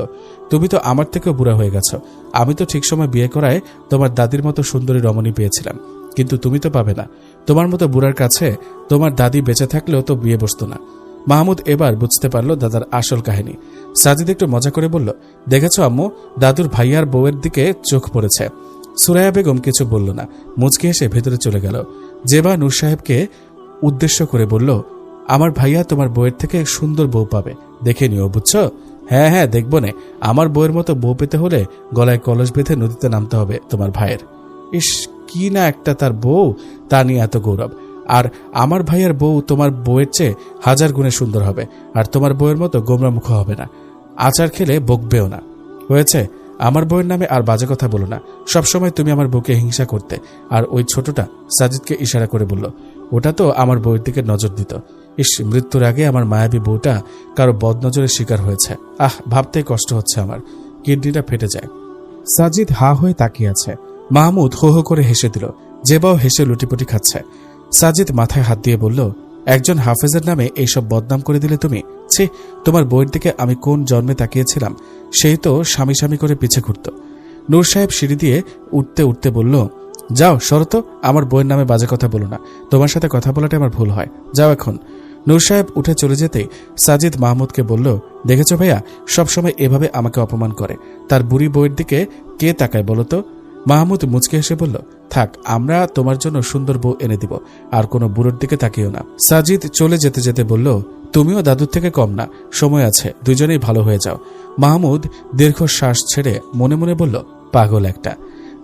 তুমি তো আমার থেকেও বুড়া হয়ে গেছো। আমি তো ঠিক সময় বিয়ে করায় তোমার দাদির মতো সুন্দরী রমণী পেয়েছিলাম, কিন্তু তুমি তো পাবে না। তোমার মতো বুড়ার কাছে তোমার দাদি বেঁচে থাকলেও তো বিয়ে বসতো না। মাহমুদ এবার বুঝতে পারল দাদার আসল কাহিনী। সাজিদ একটু মজা করে বলল, দেখেছ আম্মু, দাদুর ভাইয়ার বউয়ের দিকে চোখ পড়েছে। সুরাইয়া বেগম কিছু বলল না, মুচকি এসে ভেতরে চলে গেল। জেবা নূর সাহেবকে উদ্দেশ্য করে বলল, আমার ভাইয়া তোমার বউয়ের থেকে সুন্দর বউ পাবে, দেখে নিও, বুঝছ? হ্যাঁ হ্যাঁ, দেখব নে। আমার বউয়ের মতো বউ পেতে হলে গলায় কলস বেঁধে নদীতে নামতে হবে তোমার ভাইয়ের। ইস, কি না একটা তার বউ, তা নিয়ে এত গৌরব। আর আমার ভাইয়ের বউ তোমার বউয়ের চেয়ে 1000 গুণে সুন্দর হবে, আর তোমার বউয়ের মতো গোমরা মুখ হবে না, আচার খেলে বকবেও না। হয়েছে, আমার বউয়ের নামে আর বাজে কথা বলো না। সবসময় তুমি আমার বউকে হিংসা করতে। আর ওই ছোটটা, সাজিদকে ইশারা করে বলল, ওটা তো আমার বউয়ের দিকে নজর দিত। ইস, মৃত্যুর আগে আমার মায়াবী বউটা কারো বদনজরের শিকার হয়েছে। ভাবতেই কষ্ট হচ্ছে, আমার কিডনিটা ফেটে যায়। সাজিদ হা হয়ে তাকিয়ে আছে। মাহমুদ হো হো করে হেসে দিল। জেবাও হেসে লুটিপুটি খাচ্ছে। সাজিদ মাথায় হাত দিয়ে বলল, একজন হাফেজের নামে এইসব বদনাম করে দিলে তুমি? ছি, তোমার বইয়ের দিকে আমি কোন জন্মে তাকিয়েছিলাম, সেই তো স্বামী স্বামী করে পিছে ঘুরত। নূর সাহেব সিঁড়ি দিয়ে উঠতে উঠতে বলল, যাও সরো তো, আমার বইয়ের নামে বাজে কথা বলো না। তোমার সাথে কথা বলাটা আমার ভুল হয়, যাও এখন। নূর সাহেব উঠে চলে যেতেই সাজিদ মাহমুদকে বলল, দেখেছ ভাইয়া, সবসময় এভাবে আমাকে অপমান করে। তার বুড়ি বইয়ের দিকে কে তাকায় বলো তো? মাহমুদ মুচকে হেসে বলল, থাক, আমরা তোমার জন্য সুন্দর বউ এনে দিব, আর কোনো বুড়োর দিকে তাকিও না। সাজিদ চলে যেতে যেতে বলল, তুমিও দাদুর থেকে কম না, সময় আছে, দুজনেই ভালো হয়ে যাও। মাহমুদ দীর্ঘশ্বাস ছেড়ে মনে মনে বলল, পাগল একটা।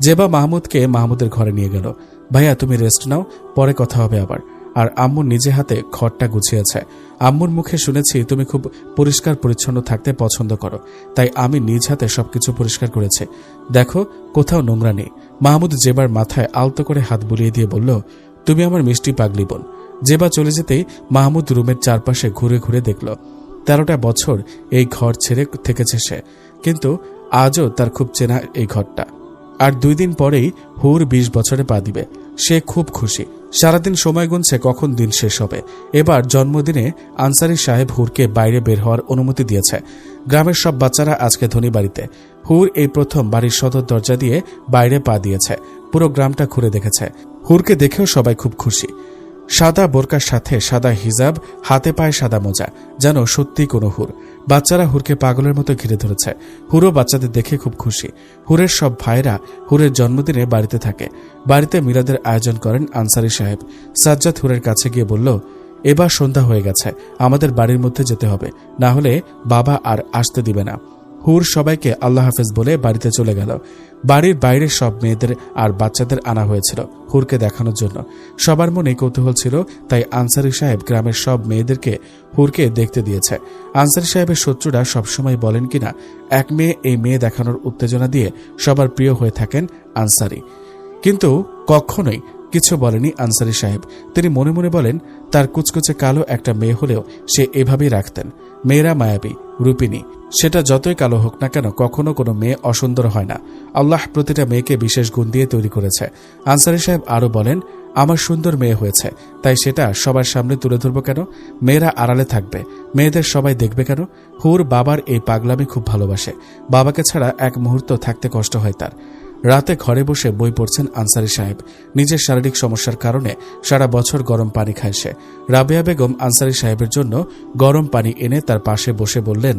জেবা মাহমুদকে মাহমুদের ঘরে নিয়ে গেল। ভাইয়া, তুমি রেস্ট নাও, পরে কথা হবে আবার। আর আম্মুর নিজে হাতে ঘরটা গুছিয়েছে। আম্মুর মুখে শুনেছি তুমি খুব পরিষ্কার পরিচ্ছন্ন থাকতে পছন্দ করো, তাই আমি নিজ হাতে সবকিছু পরিষ্কার করেছি। দেখো, কোথাও নোংরা নেই। মাহমুদ জেবার মাথায় আলতো করে হাত বুলিয়ে দিয়ে বলল, তুমি আমার মিষ্টি পাগলি বোন। জেবা চলে যেতেই মাহমুদ রুমের চারপাশে ঘুরে ঘুরে দেখল। 13টা বছর এই ঘর ছেড়ে থেকেছে সে, কিন্তু আজও তার খুব চেনা এই ঘরটা। আর 2 দিন পরেই হুর 20 বছরে পা দিবে। সে খুব খুশি, সারাদিন সময় গুনছে কখন দিন শেষ হবে। এবার জন্মদিনে আনসারি সাহেব হুরকে বাইরে বের হওয়ার অনুমতি দিয়েছে। গ্রামের সব বাচ্চারা আজকে ধনী বাড়িতে। হুর এই প্রথম বাড়ির সদর দরজা দিয়ে বাইরে পা দিয়েছে। পুরো গ্রামটা ঘুরে দেখেছে। হুরকে দেখেও সবাই খুব খুশি। সাদা বোরকার সাথে সাদা হিজাব, হাতে পায়ে সাদা মোজা, যেন সত্যি কোনো হুর। বাচ্চারা হুরকে পাগলের মতো ঘিরে ধরেছে। হুরও বাচ্চাদের দেখে খুব খুশি। হুরের সব ভাইরা হুরের জন্মদিনে বাড়িতে থাকে। বাড়িতে মিলাদের আয়োজন করেন আনসারি সাহেব। সাজ্জাদ হুরের কাছে গিয়ে বলল, এবার সন্ধ্যা হয়ে গেছে, আমাদের বাড়ির মধ্যে যেতে হবে, না হলে বাবা আর আসতে দিবে না। হুর সবাইকে আল্লাহ হাফেজ বলে বাড়িতে চলে গেল। বাড়ির বাইরে সব মেয়েদের আর বাচ্চাদের আনা হয়েছিল হুরকে দেখানোর জন্য। সবার মনে কৌতূহল ছিল, তাই আনসারি সাহেব গ্রামের সব মেয়েদেরকে হুরকে দেখতে দিয়েছে। আনসারি সাহেবের শত্রুরা সবসময় বলেন কিনা, এক মেয়ে এই মেয়ে দেখানোর উত্তেজনা দিয়ে সবার প্রিয় হয়ে থাকেন আনসারি। কিন্তু কখনোই কিছু বলেনি আনসারি সাহেব। তিনি মনে মনে বলেন, তার কুচকুচে কালো একটা মেয়ে হলেও সে এভাবেই রাখতেন। মেয়েরা মায়াবী, রূপিণী, সেটা যতই কালো হোক না কেন, কখনো কোনো মেয়ে অসুন্দর হয় না। আল্লাহ প্রতিটা মেয়েকে বিশেষ গুণ দিয়ে তৈরি করেছে। আনসারি সাহেব আরও বলেন, আমার সুন্দর মেয়ে হয়েছে, তাই সেটা সবার সামনে তুলে ধরব কেন? মেয়েরা আড়ালে থাকবে, মেয়েদের সবাই দেখবে কেন? হুর বাবার এই পাগলামি খুব ভালোবাসে। বাবাকে ছাড়া এক মুহূর্ত থাকতে কষ্ট হয় তার। রাতে ঘরে বসে বই পড়ছেন আনসারি সাহেব। নিজের শারীরিক সমস্যার কারণে সারা বছর গরম পানি খায় সে। রাবেয়া বেগম আনসারি সাহেবের জন্য গরম পানি এনে তার পাশে বসে বললেন,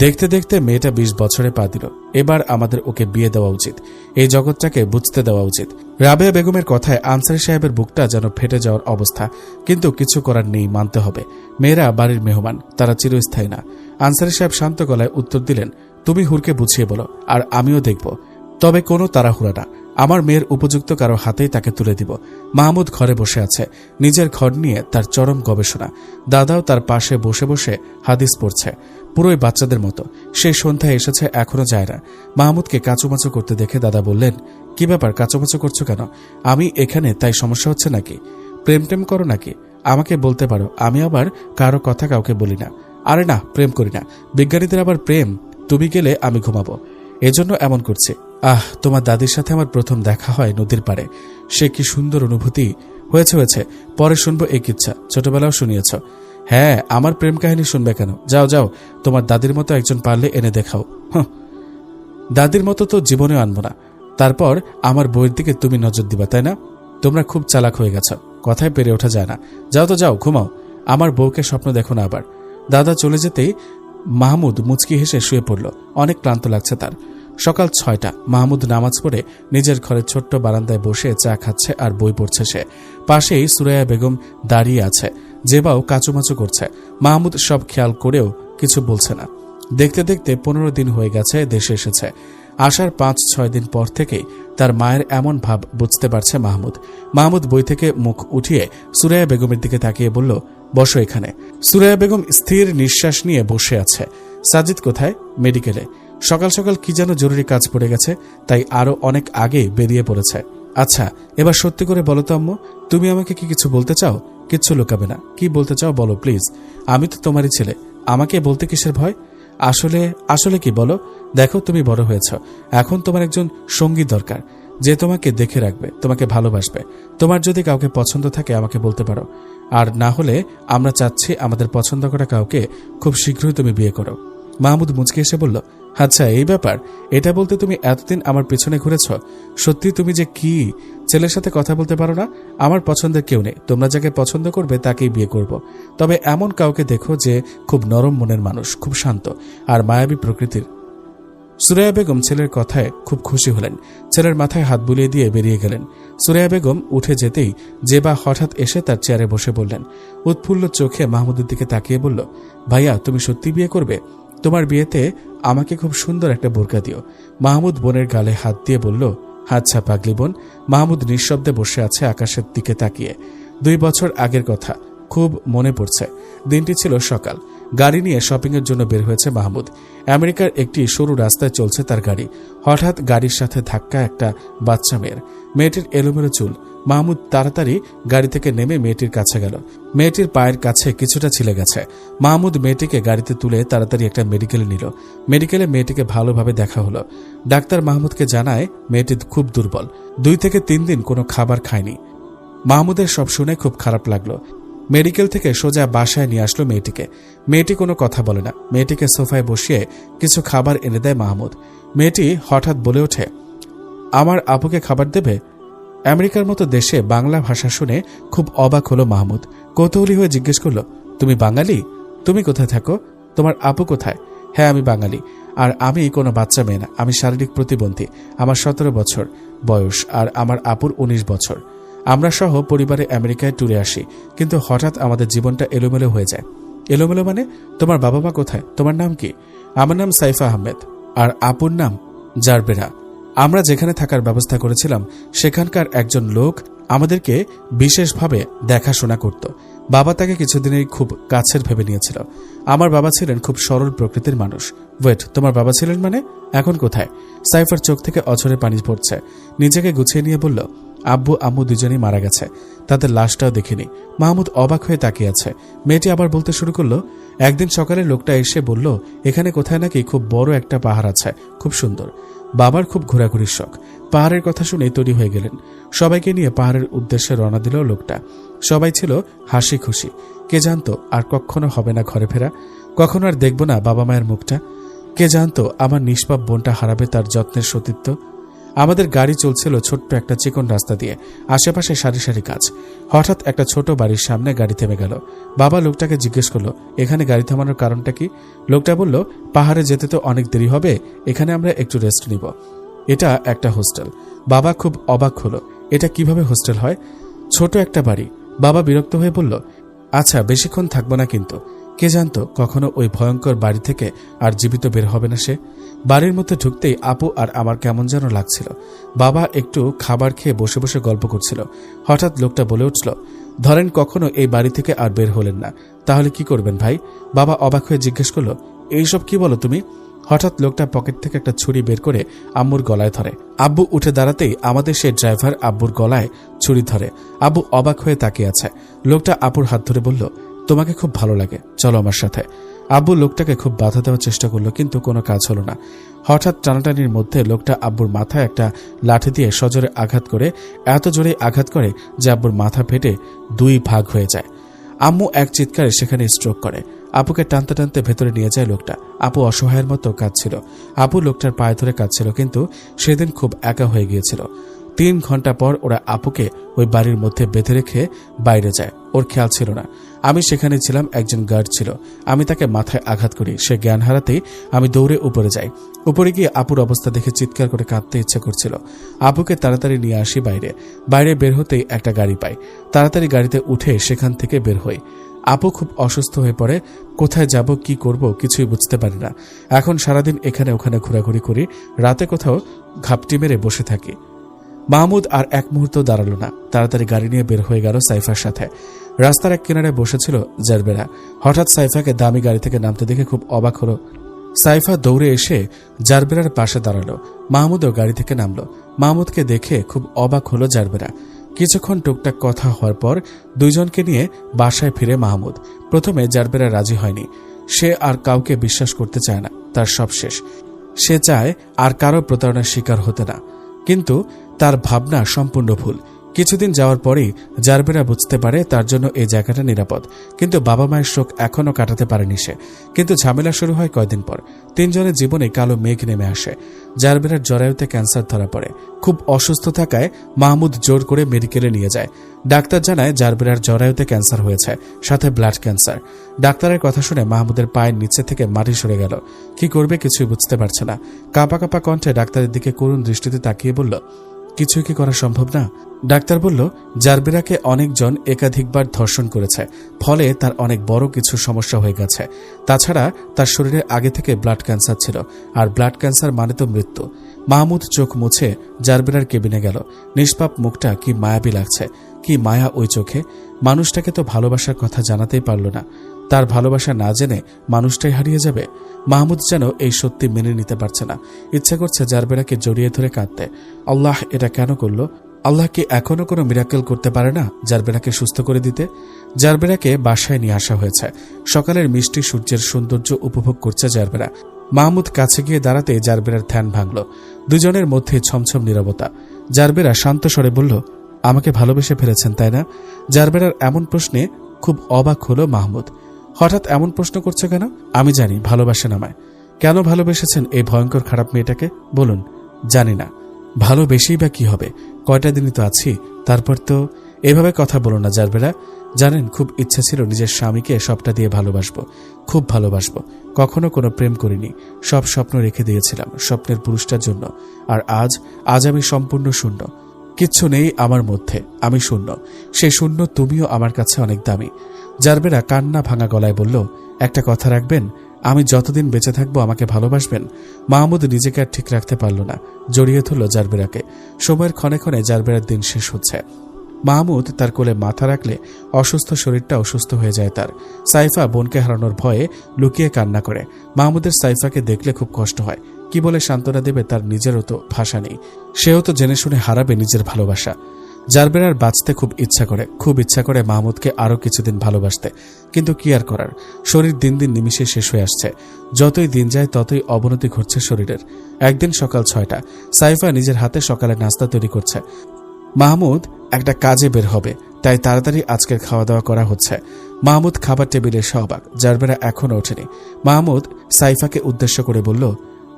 দেখতে দেখতে মেয়েটা 20 বছরে পা দিল, এবার আমাদের ওকে বিয়ে দেওয়া উচিত, এই জগৎটাকে বুঝতে দেওয়া উচিত। রাবেয়া বেগমের কথায় আনসারি সাহেবের বুকটা যেন ফেটে যাওয়ার অবস্থা, কিন্তু কিছু করার নেই, মানতে হবে। মেয়েরা বাড়ির মেহমান, তারা চিরস্থায়ী না। আনসারি সাহেব শান্ত গলায় উত্তর দিলেন, তুমি হুরকে বুঝিয়ে বলো, আর আমিও দেখব, তবে কোনো তাড়াহুড়া না। আমার মেয়ের উপযুক্ত কারো হাতেই তাকে তুলে দিব। মাহমুদ ঘরে বসে আছে, নিজের ঘর নিয়ে তার চরম গবেষণা। দাদাও তার পাশে বসে বসে হাদিস পড়ছে, পুরোই বাচ্চাদের মতো। সেই সন্ধ্যায় এসেছে, এখনো যায় না। মাহমুদকে কাচুমাচু করতে দেখে দাদা বললেন, কি ব্যাপার, কাচুমাচু করছো কেন? আমি এখানে, তাই সমস্যা হচ্ছে নাকি? প্রেম টেম করো নাকি? আমাকে বলতে পারো, আমি আবার কারো কথা কাউকে বলি না। আরে না, প্রেম করি না। বিজ্ঞানীদের আবার প্রেম তুমি গেলে আমি ঘুমাবো, এজন্য এমন করছি। তোমার দাদির সাথে আমার প্রথম দেখা হয় নদীর পাড়ে, সে কি সুন্দর অনুভূতি। হয়েছে, পরে শুনবো এই কিচ্ছা, ছোটবেলাও শুনিয়েছ। হ্যাঁ, আমার প্রেম কাহিনী শুনবে কেন? যাও যাও, তোমার দাদির মতো একজন পারলে এনে দেখাও। দাদির মতো তো জীবনেও আনবো না। তারপর আমার বইয়ের দিকে তুমি নজর দিবা, তাই না? তোমরা খুব চালাক হয়ে গেছ, কথায় পেরে ওঠা যায় না। যাও তো যাও, ঘুমাও, আমার বউকে স্বপ্ন দেখো না আবার। দাদা চলে যেতেই মাহমুদ মুচকি হেসে শুয়ে পড়ল, অনেক ক্লান্ত লাগছে তার। সকাল 6টা, মাহমুদ নামাজ পড়ে নিজের ঘরের ছোট্ট বারান্দায় বসে চা খাচ্ছে আর বই পড়ছে সে। পাশেই সুরাইয়া বেগম দাঁড়িয়ে আছে, জেবাও কাচুমাচু করছে। মাহমুদ সব খেয়াল করেও কিছু বলছে না। দেখতে দেখতে 15 দিন হয়ে গেছে দেশে এসেছে। আসার 5-6 দিন পর থেকেই তার মায়ের এমন ভাব বুঝতে পারছে মাহমুদ। মাহমুদ বই থেকে মুখ উঠিয়ে সুরাইয়া বেগমের দিকে তাকিয়ে বলল, বসো এখানে। সুরাইয়া বেগম স্থির নিঃশ্বাস নিয়ে বসে আছে। সাজিদ কোথায়? মেডিকেলে। সকাল সকাল কি যেন জরুরি কাজ পড়ে গেছে, তাই আরো অনেক আগে বেরিয়ে পড়েছে। আচ্ছা, এবার সত্যি করে বলো তো আম্মু, তুমি আমাকে কি কিছু বলতে চাও? কিচ্ছু লুকাবে না, কি বলতে চাও বলো প্লিজ। আমি তো তোমারই ছেলে, আমাকে বলতে কিসের ভয়? আসলে কি বলো। দেখো, তুমি বড় হয়েছ, এখন তোমার একজন সঙ্গী দরকার, যে তোমাকে দেখে রাখবে, তোমাকে ভালোবাসবে। তোমার যদি কাউকে পছন্দ থাকে আমাকে বলতে পারো, আর না হলে আমরা চাচ্ছি আমাদের পছন্দ করা কাউকে খুব শীঘ্রই তুমি বিয়ে করো। মাহমুদ মুচকে এসে বলল, আচ্ছা এই ব্যাপার, এটা বলতে তুমি এতদিন আমার পেছনে ঘুরেছ? সত্যি তুমি যে কি ছেলের সাথে কথা বলতে পারো না? আমার পছন্দের কেউ নেই, তোমরা যাকে পছন্দ করবে তাকেই বিয়ে করব। তবে এমন কাউকে দেখো যে খুব নরম মনের মানুষ, খুব শান্ত আর মায়াবী প্রকৃতির। সুরাইয়া বেগম ছেলের কথায় খুব খুশি হলেন, ছেলের মাথায় হাত বুলিয়ে দিয়ে বেরিয়ে গেলেন। সুরাইয়া বেগম উঠে যেতেই জেবা হঠাৎ এসে তার চেয়ারে বসে বললেন, উৎফুল্ল চোখে মাহমুদের দিকে তাকিয়ে বলল, ভাইয়া তুমি সত্যি বিয়ে করবে? তোমার বিয়েতে আমাকে খুব সুন্দর একটা বোরকা দিও। মাহমুদ বোনের গালে হাত দিয়ে বলল, আচ্ছা পাগলি বোন। মাহমুদ নিঃশব্দে বসে আছে আকাশের দিকে তাকিয়ে। 2 বছর আগের কথা খুব মনে পড়ছে। দিনটি ছিল সকাল। গাড়ি নিয়ে শপিংয়ের জন্য বের হয়েছে মাহমুদ। আমেরিকার একটি সরু রাস্তায় চলছে তার গাড়ি। হঠাৎ গাড়ির সাথে ধাক্কা একটা বাচ্চা মেয়ের। মেয়েটির এলোমেলো চুল। মাহমুদ তাড়াতাড়ি গাড়ি থেকে নেমে মেয়েটির কাছে গেল। মেয়েটির পায়ের কাছে কিছুটা ছিলে গেছে। মাহমুদ মেয়েটিকে গাড়িতে তুলে তাড়াতাড়ি একটা মেডিকেলে নিল। মেডিকেলে মেয়েটিকে ভালোভাবে দেখা হলো। ডাক্তার মাহমুদকে জানায় মেয়েটি খুব দুর্বল, 2 থেকে 3 দিন কোনো খাবার খায়নি। মাহমুদের সব শুনে খুব খারাপ লাগলো। মেডিকেল থেকে সোজা বাসায় নিয়ে আসলো মেয়েটিকে। মেয়েটি কোনো কথা বলে না। মেয়েটিকে সোফায় বসিয়ে কিছু খাবার এনে দেয় মাহমুদ। মেয়েটি হঠাৎ বলে ওঠে, আমার আপুকে খাবার দেবে? আমেরিকার মতো দেশে বাংলা ভাষা শুনে খুব অবাক হলো মাহমুদ। কৌতূহলী হয়ে জিজ্ঞেস করল, তুমি বাঙালি? তুমি কোথায় থাকো? তোমার আপু কোথায়? হ্যাঁ আমি বাঙালি, আর আমি কোনো বাচ্চা মেয়ে না, আমি শারীরিক প্রতিবন্ধী। আমার 17 বছর বয়স আর আমার আপুর 19 বছর। আমরা সহ পরিবারে আমেরিকায় ট্যুরে আসি, কিন্তু হঠাৎ আমাদের জীবনটা এলোমেলো হয়ে যায়। এলোমেলো মানে? তোমার বাবা মা কোথায়? তোমার নাম কি? আমার নাম সাইফা আহমেদ, আর আপুর নাম জারবেরা। আমরা যেখানে থাকার ব্যবস্থা করেছিলাম সেখানকার একজন লোক আমাদেরকে বিশেষভাবে দেখাশোনা করত। বাবা তাকে কিছুদিনেই খুব কাছের ভেবে নিয়েছিল। আমার বাবা ছিলেন খুব সরল প্রকৃতির মানুষ। ওয়েট, তোমার বাবা ছিলেন মানে? এখন কোথায়? সাইফার চোখ থেকে অঝরে পানি পড়ছে। নিজেকে গুছিয়ে নিয়ে বলল, আব্বু আম্মু দুজনেই মারা গেছে, তাদের লাশটাও দেখিনি। মাহমুদ অবাক হয়ে তাকিয়ে আছে। মেয়েটি আবার বলতে শুরু করলো, একদিন সকালে লোকটা এসে বলল এখানে কোথায় নাকি খুব বড় একটা পাহাড় আছে, খুব সুন্দর। বাবার খুব ঘোরাঘুরির শখ। পাহাড়ের কথা শুনে তৈরি হয়ে গেলেন। সবাইকে নিয়ে পাহাড়ের উদ্দেশ্যে রওনা দিল লোকটা। সবাই ছিল হাসি খুশি। কে জানতো আর কখনো হবে না ঘরে ফেরা, কখনো আর দেখব না বাবা মায়ের মুখটা। কে জানতো আমার নিষ্পাপ বোনটা হারাবে তার যত্নের সতীত্ব। আমাদের গাড়ি চলছিল ছোট্ট একটা চিকন রাস্তা দিয়ে, আশেপাশে সারি সারি গাছ। হঠাৎ একটা ছোট বাড়ির সামনে গাড়ি থেমে গেল। বাবা লোকটাকে জিজ্ঞেস করলো, এখানে গাড়ি থামানোর কারণটা কি? লোকটা বলল, পাহাড়ে যেতে তো অনেক দেরি হবে, এখানে আমরা একটু রেস্ট নিব। এটা একটা হোস্টেল। বাবা খুব অবাক হলো, এটা কিভাবে হোস্টেল হয়? ছোট একটা বাড়ি। বাবা বিরক্ত হয়ে বলল, আচ্ছা বেশিক্ষণ থাকবো না কিন্তু। কে জানতো কখনো ওই ভয়ঙ্কর বাড়ি থেকে আর জীবিত বের হবে না সে। বাড়ির মধ্যে ঢুকতেই আপু আর আমার কেমন যেন লাগছিল। বাবা একটু খাবার খেয়ে বসে বসে গল্প করছিল। হঠাৎ লোকটা বলে উঠল, ধরেন কখনো এই বাড়ি থেকে আর বের হলেন না, তাহলে কি করবেন ভাই? বাবা অবাক হয়ে জিজ্ঞেস করলো, এইসব কি বলো তুমি? হঠাৎ লোকটা পকেট থেকে একটা ছুরি বের করে আম্মুর গলায় ধরে। আব্বু উঠে দাঁড়াতেই আমাদের সেই ড্রাইভার আব্বুর গলায় ছুরি ধরে। আব্বু অবাক হয়ে তাকিয়ে আছে। লোকটা আপুর হাত ধরে বলল, তোমাকে খুব ভালো লাগে, চলো আমার সাথে। আব্বু লোকটাকে খুব বাধা দেওয়ার চেষ্টা করলো, কিন্তু কোনো কাজ হলো না। হঠাৎ টানাটানির মধ্যে লোকটা আব্বুর মাথায় একটা লাঠি দিয়ে সজোরে আঘাত করে, এত জোরে আঘাত করে যে আব্বুর মাথা ফেটে 2 ভাগ হয়ে যায়। আম্মু এক চিৎকারে সেখানে স্ট্রোক করে। আপুকে টানতে টানতে ভেতরে নিয়ে যায় লোকটা। আপু অসহায়ের মতো কাঁদছিল। আপু লোকটার পায়ে ধরে কাঁদছিল, কিন্তু সেদিন খুব একা হয়ে গিয়েছিল। 3 ঘন্টা পর ওরা আপুকে ওই বাড়ির মধ্যে বেঁধে রেখে বাইরে যায়। ওর খেয়াল ছিল না। আমি সেখানে ছিলাম, একজন গার্ড ছিল। আমি তাকে মাথায় আঘাত করি। সে জ্ঞান হারাতেই আমি দৌড়ে উপরে যাই। উপরে গিয়ে আপুর অবস্থা দেখে চিৎকার করে কাঁদতে ইচ্ছে করছিল। আপুকে তাড়াতাড়ি নিয়ে আসি বাইরে। বাইরে বের হতেই একটা গাড়ি পাই। তাড়াতাড়ি গাড়িতে উঠে সেখান থেকে বের হই। আপু খুব অসুস্থ হয়ে পড়ে। কোথায় যাব, কি করব কিছুই বুঝতে পারি না। এখন সারাদিন এখানে ওখানে ঘোরাঘুরি করি, রাতে কোথাও ঘাপটি মেরে বসে থাকি। মাহমুদ আর এক মুহূর্ত দাঁড়ালো না। তাড়াতাড়ি গাড়ি নিয়ে বের হয়ে গেল সাইফার সাথে। রাস্তার এক কিনারে বসেছিল জারবেরা। হঠাৎ সাইফাকে দামি গাড়ি থেকে নামতে দেখে খুব অবাক হলো। সাইফা দৌড়ে এসে জারবেরার পাশে দাঁড়ালো। মাহমুদও গাড়ি থেকে নামলো। মাহমুদকে দেখে খুব অবাক হলো জারবেরা। কিছুক্ষণ টুকটাক কথা হওয়ার পর দুইজনকে নিয়ে বাসায় ফিরে মাহমুদ। প্রথমে জারবেরা রাজি হয়নি। সে আর কাউকে বিশ্বাস করতে চায় না, তার সব শেষ। সে চায় আর কারো প্রতারণার শিকার হতে না, কিন্তু তার ভাবনা সম্পূর্ণ ভুল। কিছুদিন যাওয়ার পরেই জারবেরা বুঝতে পারে তার জন্য এই জায়গাটা নিরাপদ, কিন্তু বাবা মায়ের শোক এখনও কাটাতে পারেনি সে। কিন্তু ঝামেলা শুরু হয় কয়দিন পর। 3 জনের জীবনে কালো মেঘ নেমে আসে। জারবেরার জরায়ুতে ক্যান্সার ধরা পড়ে। খুব অসুস্থ থাকায় মাহমুদ জোর করে মেডিকেলে নিয়ে যায়। ডাক্তার জানায় জারবেরার জরায়ুতে ক্যান্সার হয়েছে, সাথে ব্লাড ক্যান্সার। ডাক্তারের কথা শুনে মাহমুদের পায়ের নিচে থেকে মাটি সরে গেল। কি করবে কিছুই বুঝতে পারছে না। কাঁপা কাঁপা কণ্ঠে ডাক্তারের দিকে করুণ দৃষ্টিতে তাকিয়ে বলল, কিছুই কি করা সম্ভব না? ডাক্তার বলল, জারবেরাকে অনেকজন একাধিকবার ধর্ষণ করেছে, ফলে তার অনেক বড় কিছু সমস্যা হয়ে গেছে। তাছাড়া তার শরীরে আগে থেকে ব্লাড ক্যান্সার ছিল, আর ব্লাড ক্যান্সার মানে তো মৃত্যু। মাহমুদ চোখ মুছে জারবেরার কেবিনে গেল। নিষ্পাপ মুখটা কি মায়াবী লাগছে, কি মায়া ওই চোখে। মানুষটাকে তো ভালোবাসার কথা জানাতেই পারল না। তার ভালোবাসা না জেনে মানুষটাই হারিয়ে যাবে। মাহমুদ যেন এই সত্যি মেনে নিতে পারছে না। ইচ্ছা করছে জারবেরাকে জড়িয়ে ধরে কাঁদতে। আল্লাহ এটা কেন করলো? আল্লাহ কি এখনো কোনো মিরাকেল করতে পারে না জারবেরাকে সুস্থ করে দিতে? জারবেরাকে বাসায় নিয়ে আসা হয়েছে। সকালের মিষ্টি সূর্যের সৌন্দর্য উপভোগ করছে জারবেরা। মাহমুদ কাছে গিয়ে দাঁড়াতে জারবেরার ধ্যান ভাঙল। দুজনের মধ্যে ছমছম নীরবতা। জারবেরা শান্ত স্বরে বলল, আমাকে ভালোবেসে ফেলেছেন তাই না? জারবেরার এমন প্রশ্নে খুব অবাক হলো মাহমুদ। হঠাৎ এমন প্রশ্ন করছে কেন? আমি জানি ভালোবাসেন আমায়। কেন ভালোবেসেছেন এই ভয়ঙ্কর খারাপ মেয়েটাকে বলুন। জানি না। ভালোবেসেই বা কি হবে? কয়টা দিনই তো আছি, তারপর তো। এভাবে কথা বলো না জারবেরা। জানেন, খুব ইচ্ছা ছিল নিজের স্বামীকে সবটা দিয়ে ভালোবাসবো, খুব ভালোবাসবো। কখনো কোনো প্রেম করিনি। সব স্বপ্ন রেখে দিয়েছিলাম স্বপ্নের পুরুষটার জন্য। আর আজ আমি সম্পূর্ণ শূন্য। কিচ্ছু নেই আমার মধ্যে, আমি শূন্য। সেই শূন্য তুমিও আমার কাছে অনেক দামি। জারবেরা কান্না ভাঙা গলায় বলল, একটা কথা রাখবেন, আমি যতদিন বেঁচে থাকবো আমাকে ভালোবাসবেন? মাহমুদ নিজেকে আর ঠিক রাখতে পারল না, জড়িয়ে ধরল জারবেরাকে। সময়ের ক্ষণে ক্ষণে জারবেরার দিন শেষ হচ্ছে। মাহমুদ তার কোলে মাথা রাখলে অসুস্থ শরীরটা অসুস্থ হয়ে যায় তার। সাইফা বোনকে হারানোর ভয়ে লুকিয়ে কান্না করে। মাহমুদের সাইফাকে দেখলে খুব কষ্ট হয়। কি বলে সান্ত্বনা দেবে তার নিজেরও তো ভাষা নেই। সেও তো জেনে শুনে হারাবে নিজের ভালোবাসা। জারবেরার বাঁচতে খুব ইচ্ছা করে মাহমুদকে আরো কিছুদিন ভালোবাসতে, কিন্তু কি আর করার। শরীর দিন দিন নিমিষে শেষ হয়ে আসছে। যতই দিন যায় ততই অবনতি ঘটছে শরীরের। একদিন সকাল 6টা, সাইফা নিজের হাতে সকালে নাস্তা তৈরি করছে। মাহমুদ একটা কাজে বের হবে, তাই তাড়াতাড়ি আজকের খাওয়া দাওয়া করা হচ্ছে। মাহমুদ খাবার টেবিলে সবাক। জারবেরা এখনো ওঠেনি। মাহমুদ সাইফাকে উদ্দেশ্য করে বলল,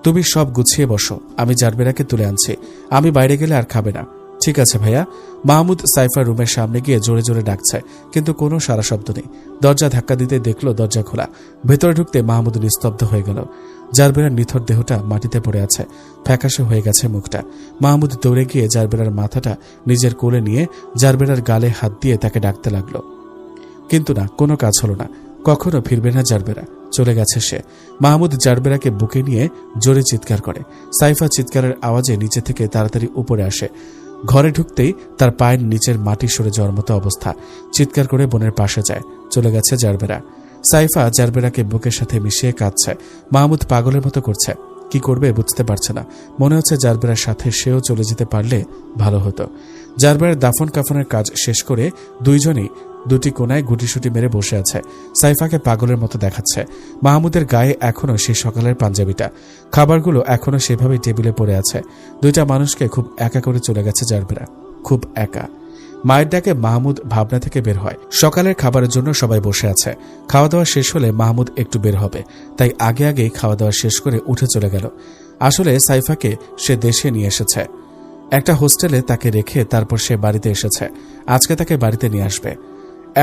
তুমি সব গুছিয়ে বসো, আমি জারবেরাকে তুলে আনছি। আমি বাইরে গেলে আর খাবে না। ঠিক আছে ভাইয়া। মাহমুদ সাইফার রুমের সামনে গিয়ে জোরে জোরে ডাকছে, কিন্তু কোনো সারা শব্দ নেই। দরজা ধাক্কা দিতে দেখলো দরজা খোলা। ভেতরে ঢুকতে মাহমুদ নিস্তব্ধ হয়ে গেল। জারবেরার নিথর দেহটা মাটিতে পড়ে আছে, ফ্যাকাশে হয়ে গেছে মুখটা। মাহমুদ দৌড়ে গিয়ে জারবেরার মাথাটা নিজের কোলে নিয়ে জারবেরার গালে হাত দিয়ে তাকে ডাকতে লাগলো, কিন্তু না, কোনো কাজ হলো না। কখনো ফিরবে না জারবেরা, চলে গেছে সে। মাহমুদ জারবেরাকে বুকে নিয়ে জোরে চিৎকার করে। সাইফা চিৎকারের আওয়াজে নিচে থেকে তাড়াতাড়ি উপরে আসে। ঘরে ঢুকতেই তার পায়ের নিচের মাটি সরে যাওয়ার মতো অবস্থা। চিৎকার করে বোনের পাশে যায়। চলে গেছে জারবেরা। সাইফা জারবেরাকে বুকের সাথে মিশিয়ে কাঁদছে। মাহমুদ পাগলের মতো করছে, কি করবে বুঝতে পারছে না। মনে হচ্ছে জারবেরার সাথে সেও চলে যেতে পারলে ভালো হতো। জারবেরার দাফন কাফনের কাজ শেষ করে দুইজনেই দুটি কোনায় গুটিসুটি মেরে বসে আছে। সাইফাকে পাগলের মতো দেখাচ্ছে। মাহমুদের গায়ে এখনো সেই সকালের পাঞ্জাবিটা। খাবারগুলো এখনো সেভাবেই টেবিলে পড়ে আছে। দুইটা মানুষকে খুব একা করে চলে গেছে জারবেরা, খুব একা। মায়ের ডাকে মাহমুদ ভাবনা থেকে বের হয়। সকালের খাবারের জন্য সবাই বসে আছে। খাওয়া দাওয়া শেষ হলে মাহমুদ একটু বের হবে, তাই আগে আগেই খাওয়া দাওয়া শেষ করে উঠে চলে গেল। আসলে সাইফাকে সে দেশে নিয়ে এসেছে, একটা হোস্টেলে তাকে রেখে তারপর সে বাড়িতে এসেছে। আজকে তাকে বাড়িতে নিয়ে আসবে।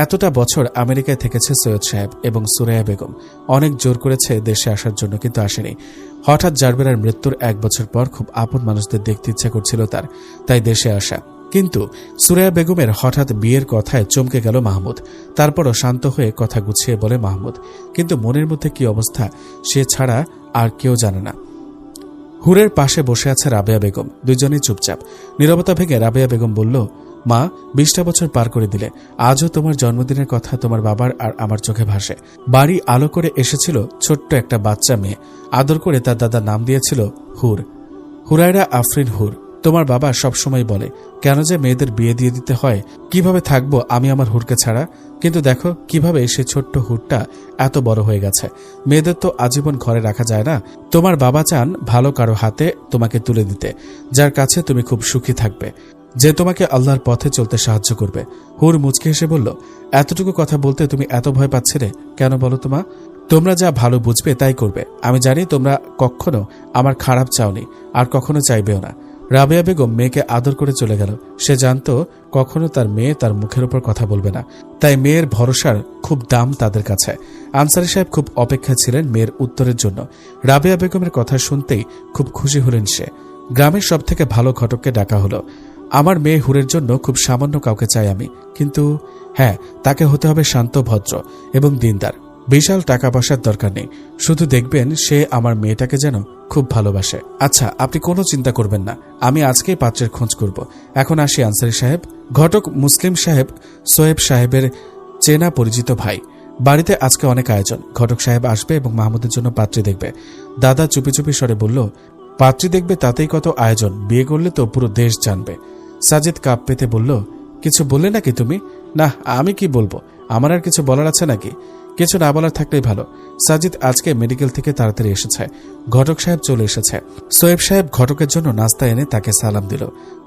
এতটা বছর আমেরিকায় থেকেছে সৈয়দ সাহেব এবং সুরাইয়া বেগম। অনেক জোর করেছে দেশে আসার জন্য, কিন্তু আসেনি। হঠাৎ জারবেরার মৃত্যুর 1 বছর পর খুব আপন মানুষদের দেখতে ইচ্ছা করছিল তার, তাই দেশে আসা। কিন্তু সুরাইয়া বেগমের হঠাৎ বিয়ের কথায় চমকে গেল মাহমুদ। তারপরও শান্ত হয়ে কথা গুছিয়ে বলে মাহমুদ, কিন্তু মনের মধ্যে কি অবস্থা সে ছাড়া আর কেউ জানে না। হুরের পাশে বসে আছে রাবেয়া বেগম। দুইজনেই চুপচাপ। নীরবতা ভেঙে রাবেয়া বেগম বলল, মা, 20টা বছর পার করে দিলে, আজও তোমার জন্মদিনের কথা তোমার বাবার আর আমার চোখে ভাসে। বাড়ি আলো করে এসেছিল ছোট্ট একটা বাচ্চা মেয়ে, আদর করে তার দাদা নাম দিয়েছিল হুর, হুরায়রা আফরিন হুর। তোমার বাবা সবসময় বলে, কেন যে মেয়েদের বিয়ে দিয়ে দিতে হয়, কিভাবে থাকবো আমি আমার হুরকে ছাড়া। কিন্তু দেখো কিভাবে সে ছোট্ট হুরটা এত বড় হয়ে গেছে। মেয়েদের তো আজীবন ঘরে রাখা যায় না। তোমার বাবা চান ভালো কারো হাতে তোমাকে তুলে দিতে, যার কাছে তুমি খুব সুখী থাকবে, যে তোমাকে আল্লাহর পথে চলতে সাহায্য করবে। হুর মুচকে হেসে বলল, এতটুকু কথা বলতে তুমি এত ভয় পাচ্ছিলে কেন বলো তো মা? তোমরা যা ভালো বুঝবে তাই করবে। আমি জানি তোমরা কখনো আমার খারাপ চাওনি, আর কখনো চাইবেও না। রাবেয়া বেগম মেয়েকে আদর করে চলে গেল। সে জানত কখনো তার মেয়ে তার মুখের উপর কথা বলবে না, তাই মেয়ের ভরসার খুব দাম তাদের কাছে। আনসারী সাহেব খুব অপেক্ষা ছিলেন মেয়ের উত্তরের জন্য। রাবেয়া বেগমের কথা শুনতেই খুব খুশি হলেন সে। গ্রামের সব থেকে ভালো ঘটককে ডাকা হলো। আমার মেয়ে হুরের জন্য খুব সামান্য কাউকে চাই আমি, কিন্তু হ্যাঁ, তাকে হতে হবে শান্ত, ভদ্র এবং দিনদার। বিশাল টাকা পয়সার দরকার নেই, শুধু দেখবেন সে আমার মেয়েটাকে যেন খুব ভালোবাসে। আচ্ছা, আপনি কোনো চিন্তা করবেন না, আমি আজকেই পাত্রের খোঁজ করব। এখন আসি আনসারী সাহেব। ঘটক মুসলিম সাহেব সোয়েব সাহেবের চেনা পরিচিত ভাই। বাড়িতে আজকে অনেক আয়োজন। ঘটক সাহেব আসবে এবং মাহমুদের জন্য পাত্রী দেখবে। দাদা চুপি চুপি স্বরে বলল, পাত্রী দেখবে তাতেই কত আয়োজন, বিয়ে করলে তো পুরো দেশ জানবে। সাজিদ কাপ পেতে বলল, কিছু বললে নাকি তুমি? না, আমি কি বলবো, আমার আর কিছু বলার আছে নাকি? কিছু না বলার থাকলেই ভালো। সাজিদ আজকে মেডিকেল থেকে তাড়াতাড়ি এসেছে। ঘটক সাহেব চলে এসেছে। সোয়েব সাহেব ঘটকের জন্য নাস্তা এনে তাকে সালাম দিল।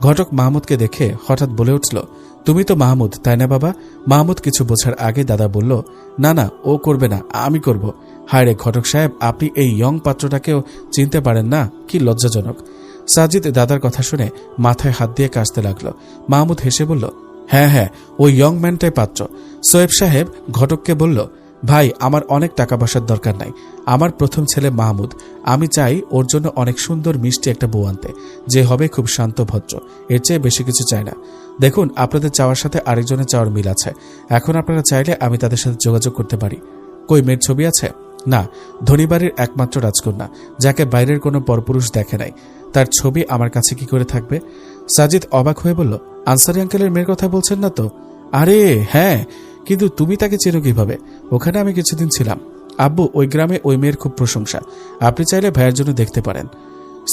ঘটক মাহমুদকে দেখে হঠাৎ বলে উঠল, তুমি তো মাহমুদ, তাই না বাবা? মাহমুদ কিছু বোঝার আগে দাদা বলল, না না, ও করবে না, আমি করব। হায় রে ঘটক সাহেব, আপনি এই ইয়ং পাত্রটাকেও চিনতে পারেন না, কি লজ্জাজনক। সাজিদ দাদার কথা শুনে মাথায় হাত দিয়ে কাশতে লাগলো। মাহমুদ হেসে বলল, হ্যাঁ হ্যাঁ, ওই ইয়ং ম্যানটাই পাত্র। সোয়েব সাহেব ঘটককে বলল, ভাই, আমার অনেক টাকা পয়সার দরকার নাই। আমার প্রথম ছেলে মাহমুদ, আমি চাই ওর জন্য অনেক সুন্দর মিষ্টি একটা বউ আনতে, যে হবে খুব শান্ত, ভদ্র। এর চেয়ে বেশি কিছু চাই না। দেখুন, আপনাদের চাওয়ার সাথে আরেকজনের চাওয়ার মিল আছে। এখন আপনারা চাইলে আমি তাদের সাথে যোগাযোগ করতে পারি। কই মেয়ের ছবি আছে? না, ধনী বাড়ির একমাত্র রাজকন্যা, যাকে বাইরের কোনো পরপুরুষ দেখে নাই, তার ছবি আমার কাছে কি করে থাকবে? সাজিদ অবাক হয়ে বলল, আনসারী আঙ্কেলের মেয়ের কথা বলছেন না তো? আরে হ্যাঁ, কিন্তু তুমি তাকে চেনো কিভাবে? ওখানে আমি কিছুদিন ছিলাম। আব্বু, ওই গ্রামে ওই মেয়ের খুব প্রশংসা। আপনি চাইলে ভাইয়ের জন্য দেখতে পারেন।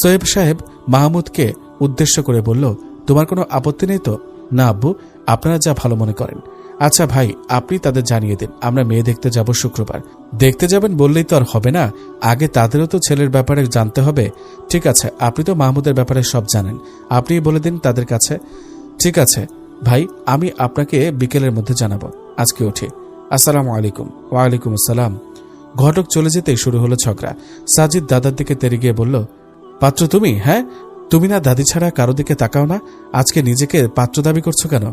সোয়েব সাহেব মাহমুদকে উদ্দেশ্য করে বলল, তোমার কোনো আপত্তি নেই তো? না আব্বু, আপনারা যা ভালো মনে করেন। আচ্ছা ভাই, আপনি তাদের জানিয়ে দিন আমরা মেয়ে দেখতে যাব শুক্রবার। দেখতে যাবেন বললেই তো আর হবে না, আগে তাদেরও তো ছেলের ব্যাপারে জানতে হবে। ঠিক আছে, আপনি তো মাহমুদের ব্যাপারে সব জানেন, আপনিই বলে দিন তাদের কাছে। ঠিক আছে ভাই, আমি আপনাকে বিকেলের মধ্যে জানাবো। আজকে উঠি। আসসালামু আলাইকুম। ওয়ালাইকুম আসসালাম। ঘটক চলে যেতেই শুরু হলো ঝগড়া। সাজিদ দাদার দিকে তেরে গিয়ে বলল, পাত্র তুমি? হ্যাঁ, তুমি না দাদি ছাড়া কারো দিকে তাকাও না? আজকে নিজেকে পাত্র দাবি করছো কেন?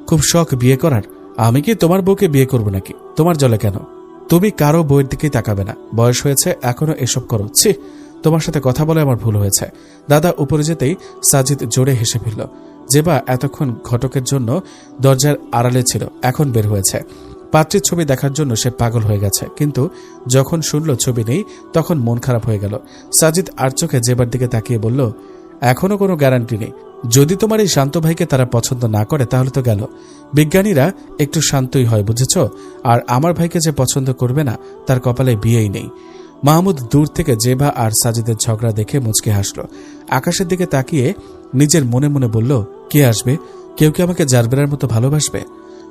খুব শখ বিয়ে করার। আমি কি তোমার বউকে বিয়ে করব নাকি? তোমার জলে কেন? তুমি কারো বউয়ের দিকেই তাকাবে না। বয়স হয়েছে, এখনো এসব করো। ছি, তোমার সাথে কথা বলে আমার ভুল হয়েছে। দাদা উপরে যেতেই সাজিদ জোরে হেসে ফেলল। যেবা এতক্ষণ ঘটকের জন্য দরজার আড়ালে ছিল, এখন বের হয়েছে। পাত্রীর ছবি দেখার জন্য সে পাগল হয়ে গেছে, কিন্তু যখন শুনল ছবি নেই তখন মন খারাপ হয়ে গেল। সাজিদ আর চোখে জেবার দিকে তাকিয়ে বলল, এখনো কোনো গ্যারান্টি নেই। যদি তোমার এই শান্ত ভাইকে তারা পছন্দ না করে তাহলে তো গেল। বিজ্ঞানীরা একটু শান্তই হয়, বুঝেছ? আর আমার ভাইকে যে পছন্দ করবে না তার কপালে বিয়েই নেই। মাহমুদ দূর থেকে জেবা আর সাজিদের ঝগড়া দেখে মুচকে হাসল। আকাশের দিকে তাকিয়ে নিজের মনে মনে বলল, কে আসবে? কেউ কি আমাকে জারবেরার মতো ভালোবাসবে?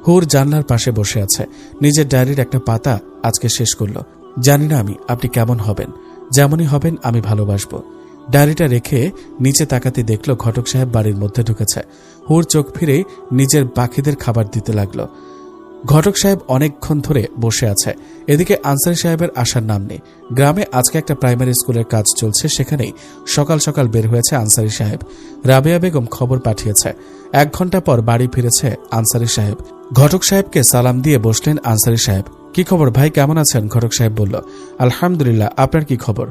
হুর জানলার পাশে বসে আছে, নিজের ডায়েরির একটা পাতা আজকে শেষ করল। জানি না আমি আপনি কেমন হবেন, যেমনই হবেন আমি ভালোবাসবো। ডায়েরিটা রেখে নিচে তাকাতে দেখল ঘটক সাহেব বাড়ির মধ্যে ঢুকেছে। হুর চোখ ফিরে নিজের পাখিদের খাবার দিতে লাগলো। ঘটক সাহেব অনেকক্ষণ ধরে বসে আছে। এদিকে আনসারী সাহেবের আসার নাম নেই। গ্রামে আজকে একটা প্রাইমারি স্কুলের কাজ চলছে, সেখানেই সকাল সকাল বের হয়েছে আনসারী সাহেব। রাবেয়া বেগম খবর পাঠিয়েছে। 1 ঘন্টা পর বাড়ি ফিরেছে আনসারী সাহেব। ঘটক সাহেবকে সালাম দিয়ে বসলেন আনসারী সাহেব। কি খবর ভাই, কেমন আছেন? ঘটক সাহেব বলল, আলহামদুলিল্লাহ, আপনার কি খবর?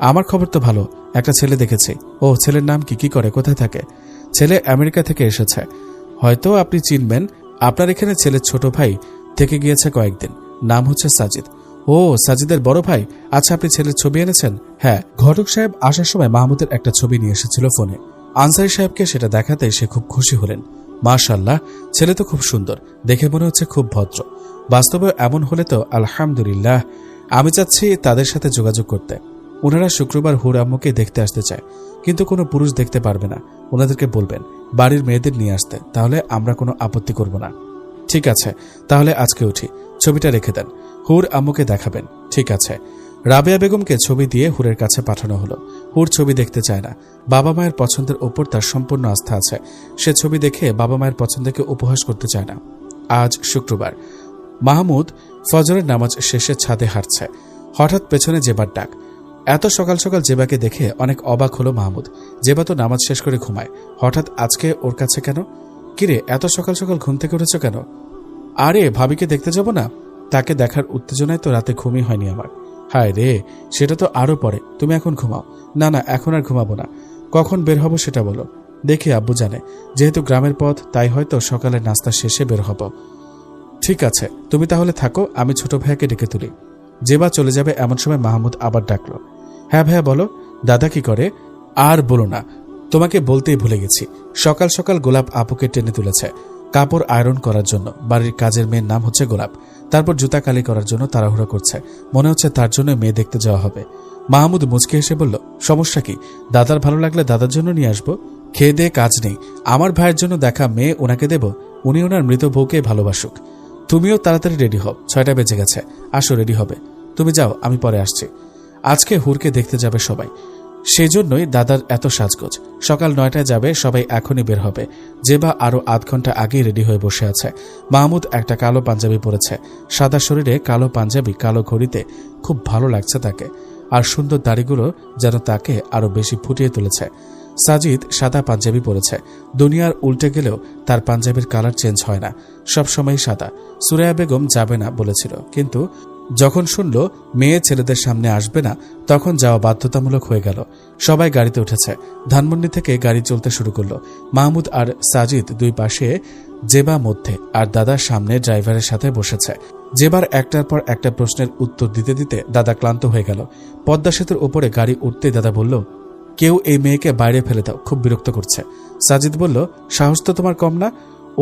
আমার খবর তো ভালো, একটা ছেলে দেখেছি। ও, ছেলের নাম কি? কি করে, কোথায় থাকে? ছেলে আমেরিকা থেকে এসেছে, হয়তো আপনি চিনবেন। আপনার এখানে ছেলের ছোট ভাই থেকে গিয়েছে কয়েকদিন, নাম হচ্ছে সাজিদ। ও, সাজিদের বড় ভাই। আচ্ছা, আপনি ছেলের ছবি এনেছেন? হ্যাঁ। ঘটক সাহেব আসার সময় মাহমুদের একটা ছবি নিয়ে এসেছিল ফোনে। আনসারী সাহেবকে সেটা দেখাতে সে খুব খুশি হলেন। মাশাআল্লাহ, ছেলে তো খুব সুন্দর, দেখে মনে হচ্ছে খুব ভদ্র। বাস্তবে এমন হলে তো আলহামদুলিল্লাহ। আমি চাচ্ছি তাদের সাথে যোগাযোগ করতে। ওনারা শুক্রবার হুর আম্মুকে দেখতে আসতে চায়, কিন্তু কোনো পুরুষ দেখতে পারবে না। ওনাদেরকে বলবেন বাড়ির মেয়েদের নিয়ে আসতে, তাহলে আমরা কোনো আপত্তি করব না। ঠিক আছে, তাহলে আজকে উঠি, ছবিটা রেখে দেন, হুর আম্মুকে দেখাবেন। ঠিক আছে। রাবেয়া বেগমকে ছবি দিয়ে হুরের কাছে পাঠানো হলো। হুর ছবি দেখতে চায় না। বাবা মায়ের পছন্দের ওপর তার সম্পূর্ণ আস্থা আছে। সে ছবি দেখে বাবা মায়ের পছন্দকে উপহাস করতে চায় না। আজ শুক্রবার। মাহমুদ ফজরের নামাজ শেষে ছাদে হাঁটছে। হঠাৎ পেছনে জেবার ডাক। এত সকাল সকাল জেবাকে দেখে অনেক অবাক হলো মাহমুদ। জেবা তো নামাজ শেষ করে ঘুমায়, হঠাৎ আজকে ওর কাছে কেন? কিরে, এত সকাল সকাল ঘুম থেকে উঠেছ কেন? আরে, ভাবিকে দেখতে যাব না, তাকে দেখার উত্তেজনায় তো রাতে ঘুমই হয়নি আমার। হায় রে, সেটা তো আরো পরে, তুমি এখন ঘুমাও। না না, এখন আর ঘুমাবো না। কখন বের হব সেটা বলো। দেখি আব্বু জানে, যেহেতু গ্রামের পথ, তাই হয়তো সকালের নাস্তা শেষে বের হব। ঠিক আছে, তুমি তাহলে থাকো, আমি ছোট ভাইয়াকে ডেকে তুলি। জেবা চলে যাবে এমন সময় মাহমুদ আবার ডাকলো। হ্যাঁ ভাইয়া বলো। দাদা কি করে? আর বলো না, তোমাকে বলতেই ভুলে গেছি। সকাল সকাল গোলাপ আপুকে টেনে তুলেছে কাপড় আয়রন করার জন্য। বাড়ির কাজের মেয়ের নাম হচ্ছে গোলাপ। তারপর জুতা কালি করার জন্য তাড়াহুড়া করছে, মনে হচ্ছে তার জন্য মেয়ে দেখতে যাওয়া হবে। মাহমুদ মুচকে হেসে বলল, সমস্যা কি? দাদার ভালো লাগলে দাদার জন্য নিয়ে আসবো। খেয়ে দিয়ে কাজ নেই, আমার ভাইয়ের জন্য দেখা মেয়ে ওনাকে দেব, উনি ওনার মৃত বউকে ভালোবাসুক। তুমিও তাড়াতাড়ি রেডি হও, 6টা বেজে গেছে, আসো রেডি হবে। তুমি যাও, আমি পরে আসছি। আজকে হুরকে দেখতে যাবে সবাই, সেজন্যই দাদার এত সাজগোজ। সকাল 9টায় যাবে সবাই, এখনই বের হবে। জেবা আরো আধ ঘন্টা আগেই রেডি হয়ে বসে আছে। মাহমুদ একটা কালো পাঞ্জাবি পরেছে, সাদা শরীরে কালো পাঞ্জাবি, কালো ঘড়িতে খুব ভালো লাগছে তাকে। আর সুন্দর দাড়িগুলো যেন তাকে আরো বেশি ফুটিয়ে তুলেছে। সাজিদ সাদা পাঞ্জাবি পরেছে। দুনিয়ার উল্টে গেলেও তার পাঞ্জাবির কালার চেঞ্জ হয় না, সবসময় সাদা। সুরাইয়া বেগম যাবে না বলেছিল, কিন্তু যখন শুনল মেয়ে ছেলেদের সামনে আসবে না, তখন যাওয়া বাধ্যতামূলক হয়ে গেল। সবাই গাড়িতে উঠেছে। ধানমন্ডি থেকে গাড়ি চলতে শুরু করলো। মাহমুদ আর সাজিদ দুই পাশে, জেবা মধ্যে, আর দাদা সামনে ড্রাইভারের সাথে বসেছে। জেবার একটার পর একটা প্রশ্নের উত্তর দিতে দিতে দাদা ক্লান্ত হয়ে গেল। পদ্মা সেতুর ওপরে গাড়ি উঠতে দাদা বলল, কেউ এই মেয়েকে বাইরে ফেলে দাও, খুব বিরক্ত করছে। সাজিদ বলল, সাহস তো তোমার কম না,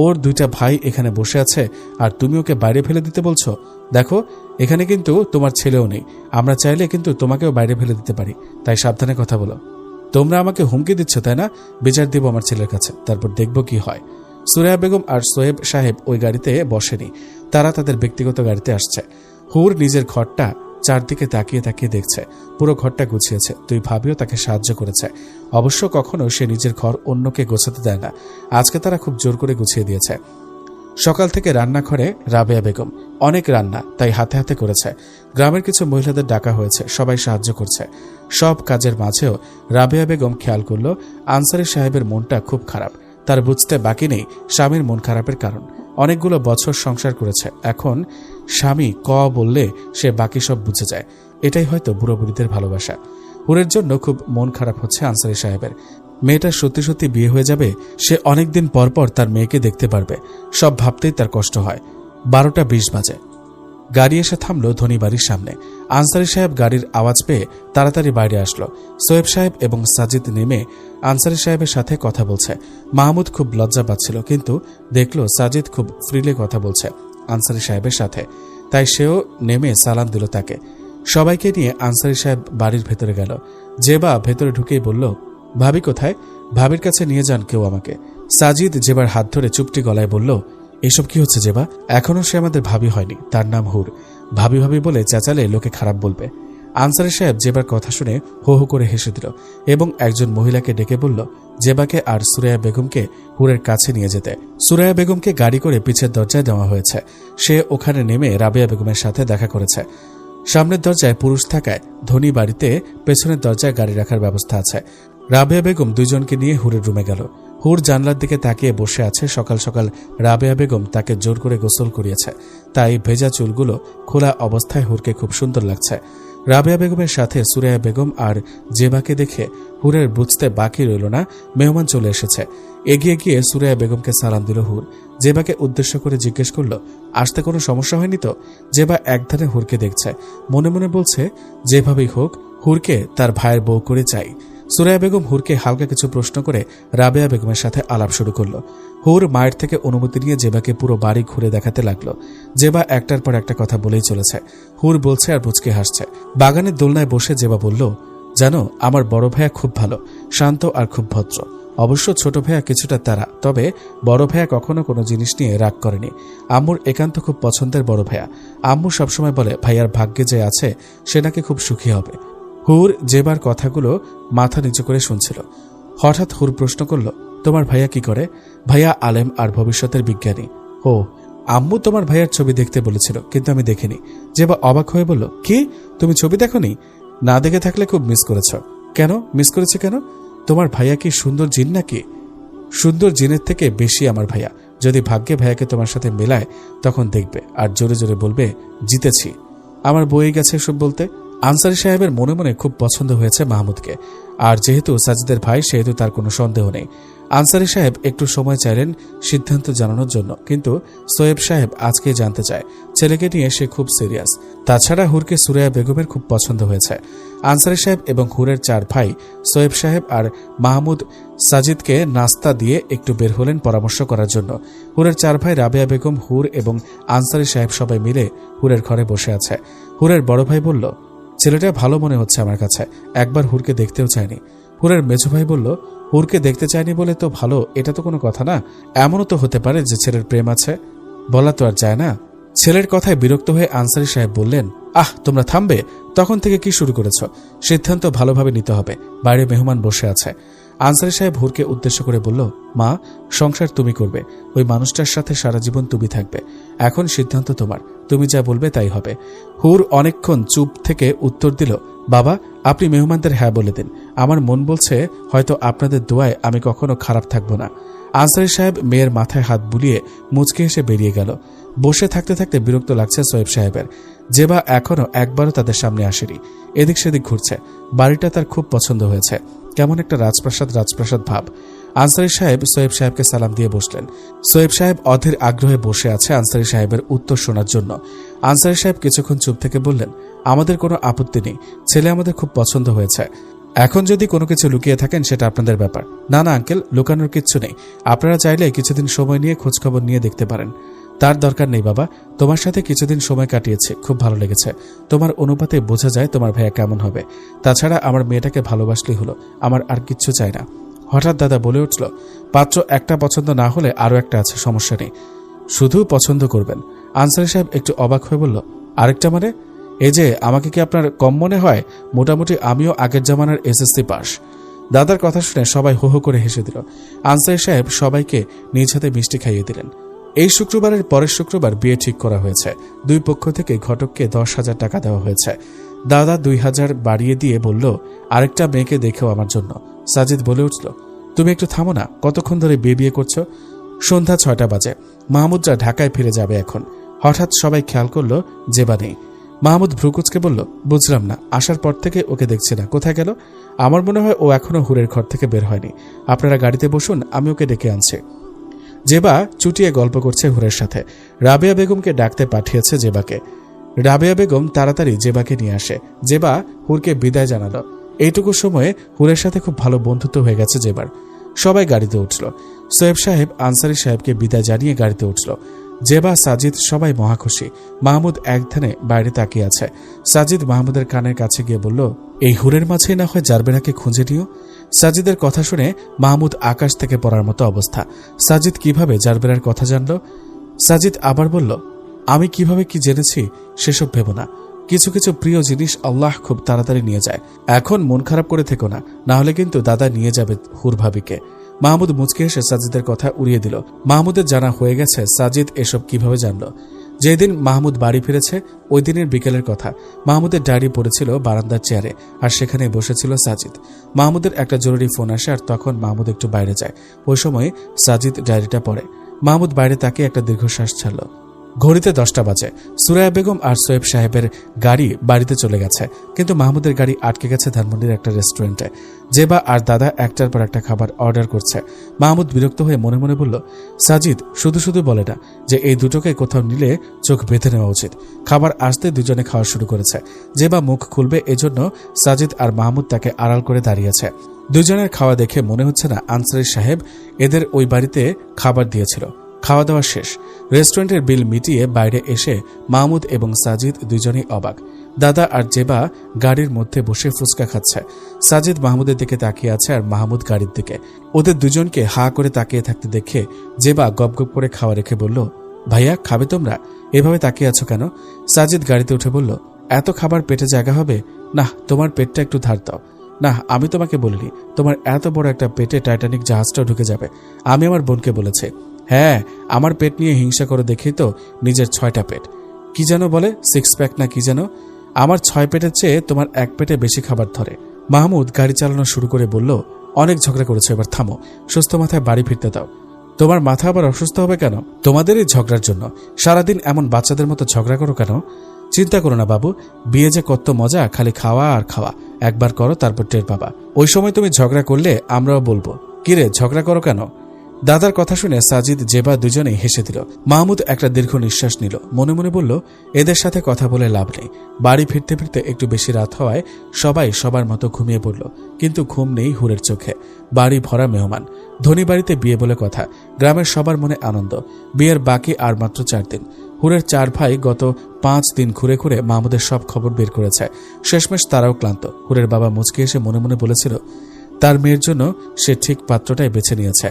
ওর 2টা ভাই এখানে বসে আছে আর তুমি ওকে বাইরে ফেলে দিতে বলছো? দেখো, এখানে কিন্তু তোমার ছেলেও নেই, আমরা চাইলে কিন্তু তোমাকেও বাইরে ফেলে দিতে পারি, তাই সাবধানে কথা বলো। তোমরা আমাকে হুমকি দিচ্ছ তাই না? বিচার দিব আমার ছেলের কাছে, তারপর দেখব কি হয়। সুরাইয়া বেগম আর সোয়েব সাহেব ওই গাড়িতে বসেনি, তারা তাদের ব্যক্তিগত গাড়িতে আসছে। হুর নিজের ঘরটা চারদিকে তাকিয়ে তাকিয়ে দেখছে, পুরো ঘরটা গুছিয়েছে। তুই ভাবিও তাকে সাহায্য করেছে। অবশ্য কখনো সে নিজের ঘর অন্যকে গোছাতে দেয় না, আজকে তারা খুব জোর করে গুছিয়ে দিয়েছে। সকাল থেকে রান্নাঘরে রাবেয়া বেগম, অনেক রান্না, তাই হাতে হাতে করেছে। গ্রামের কিছু মহিলাদের ডাকা হয়েছে, সবাই সাহায্য করছে। সব কাজের মাঝেও রাবেয়া বেগম খেয়াল করল আনসারী সাহেবের মনটা খুব খারাপ। তার বুঝতে বাকি নেই স্বামীর মন খারাপের কারণ। অনেকগুলো বছর সংসার করেছে, এখন স্বামী ক বললে সে বাকি সব বুঝে যায়। এটাই হয়তো বুড়ো বুড়িদের ভালোবাসা। হুরের জন্য খুব মন খারাপ হচ্ছে আনসারী সাহেবের। মেয়েটা সত্যি সত্যি বিয়ে হয়ে যাবে, সে অনেকদিন পর পর তার মেয়েকে দেখতে পারবে। সব ভাবতেই তার কষ্ট হয়। 12টা 20 বাজে। গাড়ি এসে থামল ধনী বাড়ির সামনে। আনসারী সাহেব গাড়ির আওয়াজ পেয়ে তাড়াতাড়ি বাইরে আসলো। সোয়েব সাহেব এবং সাজিদ নেমে আনসারী সাহেবের সাথে কথা বলছে। মাহমুদ খুব লজ্জা পাচ্ছিল, কিন্তু দেখলো সাজিদ খুব ফ্রিলি কথা বলছে আনসারী সাহেবের সাথে, তাই সেও নেমে সালাম দিল তাকে। সবাইকে নিয়ে আনসারী সাহেব বাড়ির ভেতরে গেল। জেবা ভেতরে ঢুকেই বলল, ভাবি কোথায়? ভাবির কাছে নিয়ে যান কেউ আমাকে। সাজিদ জেবার হাত ধরে চুপটি গলায় বলল, এসব কি হচ্ছে জেবা? এখনো সে আমাদের ভাবি হয়নি, তার নাম হুর। ভাবি ভাবি বলে চেঁচালে লোকে খারাপ বলবে। আনসারি সাহেব জেবার কথা শুনে হো হো করে হেসে দিল এবং একজন মহিলাকে ডেকে বলল জেবাকে আর সুরাইয়া বেগমকে হুরের কাছে নিয়ে যেতে। সুরাইয়া বেগমকে গাড়ি করে পিছের দরজায় দেওয়া হয়েছে। সে ওখানে নেমে রাবেয়া বেগমের সাথে দেখা করেছে। সামনের দরজায় পুরুষ থাকায় ধনী বাড়িতে পেছনের দরজায় গাড়ি রাখার ব্যবস্থা আছে। রাবেয়া বেগম দুইজনকে নিয়ে হুরের রুমে গেল। হুর জানলার দিকে তাকিয়ে বসে আছে। সকাল সকাল রাবেয়া বেগম তাকে জোর করে গোসল করিয়েছে, তাই ভেজা চুলগুলো খোলা অবস্থায় হুরকে খুব সুন্দর লাগছে। রাবেয়া বেগমের সাথে সুরাইয়া বেগম আর জেবাকে দেখে হুরের বুঝতে বাকি রইল না মেহমান চলে এসেছে। এগিয়ে গিয়ে সুরাইয়া বেগমকে সালাম দিল হুর। জেবাকে উদ্দেশ্য করে জিজ্ঞেস করল, আসতে কোনো সমস্যা হয়নি তো? জেবা একধারে হুরকে দেখছে, মনে মনে বলছে যেভাবেই হোক হুরকে তার ভাইয়ের বউ করে চাই। সুরাইয়া বেগম হুরকে হালকা কিছু প্রশ্ন করে রাবেয়া বেগমের সাথে আলাপ শুরু করল। হুর মায়ের থেকে অনুমতি নিয়ে জেবাকে পুরো বাড়ি ঘুরে দেখাতে লাগলো। জেবা একটার পর একটা কথা বলেই চলেছে। হুর বলছে আর মুচকে হাসছে। বাগানের দোলনায় বসে জেবা বলল, জানো আমার বড় ভাইয়া খুব ভালো, শান্ত আর খুব ভদ্র। অবশ্য ছোট ভাইয়া কিছুটা তারা, তবে বড় ভাইয়া কখনো কোনো জিনিস নিয়ে রাগ করেনি। আম্মুর একান্ত খুব পছন্দের বড় ভাইয়া। আম্মু সবসময় বলে ভাইয়ার ভাগ্যে যে আছে সে নাকি খুব সুখী হবে। হুর জেবার কথাগুলো মাথা নিচু করে শুনছিল। হঠাৎ হুর প্রশ্ন করল, তোমার ভাইয়া কি করে? ভাইয়া আলেম আর ভবিষ্যতের বিজ্ঞানী। ও, আম্মু তোমার ভাইয়ার ছবি দেখতে বলেছিল, কিন্তু আমি দেখিনি। জেবা অবাক হয়ে বলল, কি তুমি ছবি দেখোনি? না দেখে থাকলে খুব মিস করেছ। কেন মিস করেছে কেন? তোমার ভাইয়া কি সুন্দর জিন নাকি? সুন্দর জিনের থেকে বেশি আমার ভাইয়া। যদি ভাগ্যে ভাইয়াকে তোমার সাথে মেলায় তখন দেখবে আর জোরে জোরে বলবে জিতেছি। আমার বই গেছে সব বলতে। আনসারি সাহেবের মনে মনে খুব পছন্দ হয়েছে মাহমুদকে, আর যেহেতু সাজিদের ভাই সেহেতু তার কোনো সন্দেহ নেই। আনসারি সাহেব একটু সময় চাইলেন সিদ্ধান্ত জানানোর জন্য, কিন্তু সোয়েব সাহেব আজকে জানতে চায়। ছেলেকে নিয়ে সে খুব সিরিয়াস। তাছাড়া হুরকে সুরাইয়া বেগমের খুব পছন্দ হয়েছে। আনসারি সাহেব এবং হুরের চার ভাই সোয়েব সাহেব আর মাহমুদ সাজিদকে নাস্তা দিয়ে একটু বের হলেন পরামর্শ করার জন্য। হুরের চার ভাই রাবেয়া বেগম, হুর এবং আনসারি সাহেব সবাই মিলে হুরের ঘরে বসে আছে। হুরের বড় ভাই বলল, ছেলেটা ভালো মনে হচ্ছে আমার কাছে, একবার হুরকে দেখতেও চায়নি। হুরের মেজো ভাই বলল, হুরকে দেখতে চায়নি বলে তো ভালো, এটা তো কোনো কথা না। এমনও তো হতে পারে যে ছেলের প্রেম আছে, বলা তো আর যায় না। ছেলের কথায় বিরক্ত হয়ে আনসারি সাহেব বললেন, তোমরা থামবে? তখন থেকে কি শুরু করেছ? সিদ্ধান্ত ভালোভাবে নিতে হবে, বাইরে মেহমান বসে আছে। আনসারি সাহেব হুরকে উদ্দেশ্য করে বলল, মা, সংসার তুমি করবে, ওই মানুষটার সাথে সারা জীবন তুমি থাকবে। এখন সিদ্ধান্ত তোমার, তুমি যা বলবে তাই হবে। হুর অনেকক্ষণ চুপ থেকে উত্তর দিল, বাবা, আপনি মেহমানদের হ্যাঁ বলে দিন। আমার মন বলছে হয়তো আপনাদের দোয়ায় আমি কখনো খারাপ থাকবো না। আনসারি সাহেব মেয়ের মাথায় হাত বুলিয়ে মুচকে এসে বেরিয়ে গেল। বসে থাকতে থাকতে বিরক্ত লাগছে সোয়েব সাহেবের। জেবা এখনো একবারও তাদের সামনে আসেনি, এদিক সেদিক ঘুরছে। বাড়িটা তার খুব পছন্দ হয়েছে, কেমন একটা রাজপ্রাসাদ রাজপ্রাসাদ ভাব। আনসারি সাহেব সোয়েব সাহেবকে সালাম দিয়ে বসলেন। সোয়েব সাহেব অধীর আগ্রহে বসে আছে আনসারি সাহেবের উত্তর শোনার জন্য। আনসারি সাহেব কিছুক্ষণ চুপ থেকে বললেন, আমাদের কোনো আপত্তি নেই, ছেলে আমাদের খুব পছন্দ হয়েছে। এখন যদি কোনো কিছু লুকিয়ে থাকেন সেটা আপনাদের ব্যাপার। না না আঙ্কেল, লুকানোর কিচ্ছু নেই। আপনারা চাইলে কিছুদিন সময় নিয়ে খোঁজখবর নিয়ে দেখতে পারেন। তার দরকার নেই বাবা, তোমার সাথে কিছুদিন সময় কাটিয়েছে, খুব ভালো লেগেছে। তোমার অনুপাতে বোঝা যায় তোমার ভাইয়া কেমন হবে। তাছাড়া আমার মেয়েটাকে ভালোবাসলেই হলো, আমার আর কিচ্ছু চাই না। হঠাৎ দাদা বলে উঠল, পাত্র একটা পছন্দ না হলে আরও একটা আছে, সমস্যা নেই, শুধু পছন্দ করবেন। আনসারি সাহেব একটু অবাক হয়ে বলল, আরেকটা মানে? এই যে আমাকে কি আপনার কম মনে হয়? মোটামুটি আমিও আগের জামানার এসএসসি পাস। দাদার কথা শুনে সবাই হো হো করে হেসে দিল। আনসারি সাহেব সবাইকে নিজ হাতে মিষ্টি খাইয়ে দিলেন। এই শুক্রবারের পরের শুক্রবার বিয়ে ঠিক করা হয়েছে। দুই পক্ষ থেকে ঘটককে 10,000 টাকা দেওয়া হয়েছে। দাদা 2,000 বাড়িয়ে দিয়ে বলল, আরেকটা মেয়েকে দেখেও আমার জন্য। সাজিদ বলে উঠল, তুমি একটু থামো না, কতক্ষণ ধরে বিয়ে করছো? সন্ধ্যা 6টা বাজে। মাহমুদরা ঢাকায় ফিরে যাবে এখন। হঠাৎ সবাই খেয়াল করল জেবা নেই। মাহমুদ ভ্রুকুচকে বলল, বুঝলাম না, আসার পর থেকে ওকে দেখছি না, কোথায় গেল? আমার মনে হয় ও এখনো হুরের ঘর থেকে বের হয়নি। আপনারা গাড়িতে বসুন, আমি ওকে ডেকে আনছি। জেবা চুটিয়ে গল্প করছে হুরের সাথে। রাবেয়া বেগমকে ডাকতে পাঠিয়েছে জেবাকে। রাবেয়া বেগম তাড়াতাড়ি জেবাকে নিয়ে আসে। জেবা হুরকে বিদায় জানালো। এইটুকু সময়ে হুরের সাথে খুব ভালো বন্ধুত্ব হয়ে গেছে জেবার। সবাই গাড়িতে উঠল। সোয়েব সাহেব আনসারি সাহেবকে বিদায় জানিয়ে গাড়িতে উঠল। জেবা, সাজিদ সবাই মহাখুশি। মাহমুদ একধানে বাইরে তাকিয়ে আছে। সাজিদ মাহমুদের কানের কাছে গিয়ে বলল, এই হুরের মাঝেই না হয় জারবেরাকে খুঁজে নিও। সাজিদের কথা শুনে মাহমুদ আকাশ থেকে পড়ার মতো অবস্থা। সাজিদ কিভাবে জারবেরার কথা জানল? সাজিদ আবার বলল, আমি কিভাবে কি জেনেছি সেসব ভেবো না। কিছু কিছু প্রিয় জিনিস আল্লাহ খুব তাড়াতাড়ি নিয়ে যায়। এখন মন খারাপ করে থেকো না, না হলে কিন্তু দাদা নিয়ে যাবে হুর ভাবিকে। মাহমুদ মুচকি হেসে সাজিদের কথা উড়িয়ে দিল। মাহমুদের জানা হয়ে গেছে সাজিদ এসব কিভাবে জানল। যেদিন মাহমুদ বাড়ি ফিরেছে ওই দিনের বিকেলের কথা। মাহমুদের ডায়েরি পড়েছিল বারান্দার চেয়ারে, আর সেখানে বসেছিল সাজিদ। মাহমুদের একটা জরুরি ফোন আসে, আর তখন মাহমুদ একটু বাইরে যায়। ওই সময় সাজিদ ডায়েরিটা পড়ে। মাহমুদ বাইরে তাকিয়ে একটা দীর্ঘশ্বাস ছাড়ল। ঘড়িতে 10টা বাজে। সুরাইয়া বেগম আর সোয়েব সাহেবের গাড়ি বাড়িতে চলে গেছে, কিন্তু মাহমুদের গাড়ি আটকে গেছে ধানমন্ডির একটা রেস্টুরেন্টে। জেবা আর দাদা একটার পর একটা খাবার অর্ডার করছে। মাহমুদ বিরক্ত হয়ে মনে মনে বলল, সাজিদ শুধু শুধু বলে না যে এই দুটোকে কোথাও নিলে চোখ বেঁধে নেওয়া উচিত। খাবার আসতে দুজনে খাওয়া শুরু করেছে। জেবা মুখ খুলবে এজন্য সাজিদ আর মাহমুদ তাকে আড়াল করে দাঁড়িয়েছে। দুজনের খাওয়া দেখে মনে হচ্ছে না আনসারি সাহেব এদের ওই বাড়িতে খাবার দিয়েছিল। খাওয়া দাওয়া শেষ। রেস্টুরেন্টের বিল মিটিয়ে বাইরে এসে মাহমুদ এবং সাজিদ দুজনেই অবাক। দাদা আর জেবা গাড়ির মধ্যে বসে ফুচকা খাচ্ছে। সাজিদ মাহমুদের দিকে তাকিয়ে আছে আর মাহমুদ গাড়ির দিকে। ওদের দুজনকে হা করে তাকিয়ে থাকতে দেখে জেবা গপ গপ করে খাওয়া রেখে বলল, ভাইয়া খাবে তোমরা? এভাবে তাকিয়ে আছো কেন? সাজিদ গাড়িতে উঠে বলল, এত খাবার পেটে জায়গা হবে না, তোমার পেটটা একটু ধার দাও। না, আমি তোমাকে বলিনি, তোমার এত বড় একটা পেটে টাইটানিক জাহাজটাও ঢুকে যাবে। আমি আমার বোনকে বলেছি। হ্যাঁ, আমার পেট নিয়ে হিংসা করে দেখেই তো নিজের 6টা পেট। কি যেন বলে, 6 প্যাক না কি যেন? আমার 6 পেটের চেয়ে তোমার 1 পেটে বেশি খাবার ধরে। মাহমুদ গাড়ি চালানো শুরু করে বলল, অনেক ঝগড়া করেছো, এবার থামো। সুস্থ মাথায় বাড়ি ফিরতে দাও। তোমার মাথা আবার অসুস্থ হবে কেন? তোমাদেরই ঝগড়ার জন্য। সারাদিন এমন বাচ্চাদের মতো ঝগড়া করো কেন? চিন্তা করো না বাবু, বিয়ে যে কত মজা, খালি খাওয়া আর খাওয়া। একবার করো, তারপর টের পাবা। ওই সময় তুমি ঝগড়া করলে আমরাও বলবো, কিরে ঝগড়া করো কেন? দাদার কথা শুনে সাজিদ জেবা দুজনেই হেসে দিল। মাহমুদ একটা দীর্ঘ নিঃশ্বাস নিল। মনে মনে বলল, এদের সাথে কথা বলে লাভ নেই। বাড়ি ফিরতে ফিরতে একটু বেশি রাত হওয়ায় সবাই সবার মতো ঘুমিয়ে পড়ল, কিন্তু ঘুম নেই হুরের চোখে। বাড়ি ভরা মেহমান। ধনী বাড়িতে বিয়ে বলে কথা। গ্রামের সবার মনে আনন্দ। বিয়ের বাকি আর মাত্র 4 দিন। হুরের 4 ভাই গত 5 দিন ঘুরে ঘুরে মাহমুদের সব খবর বের করেছে। শেষমেশ তারাও ক্লান্ত। হুরের বাবা মুচকি এসে মনে মনে বলেছিল, তার মেয়ের জন্য সে ঠিক পাত্রটাই বেছে নিয়েছে।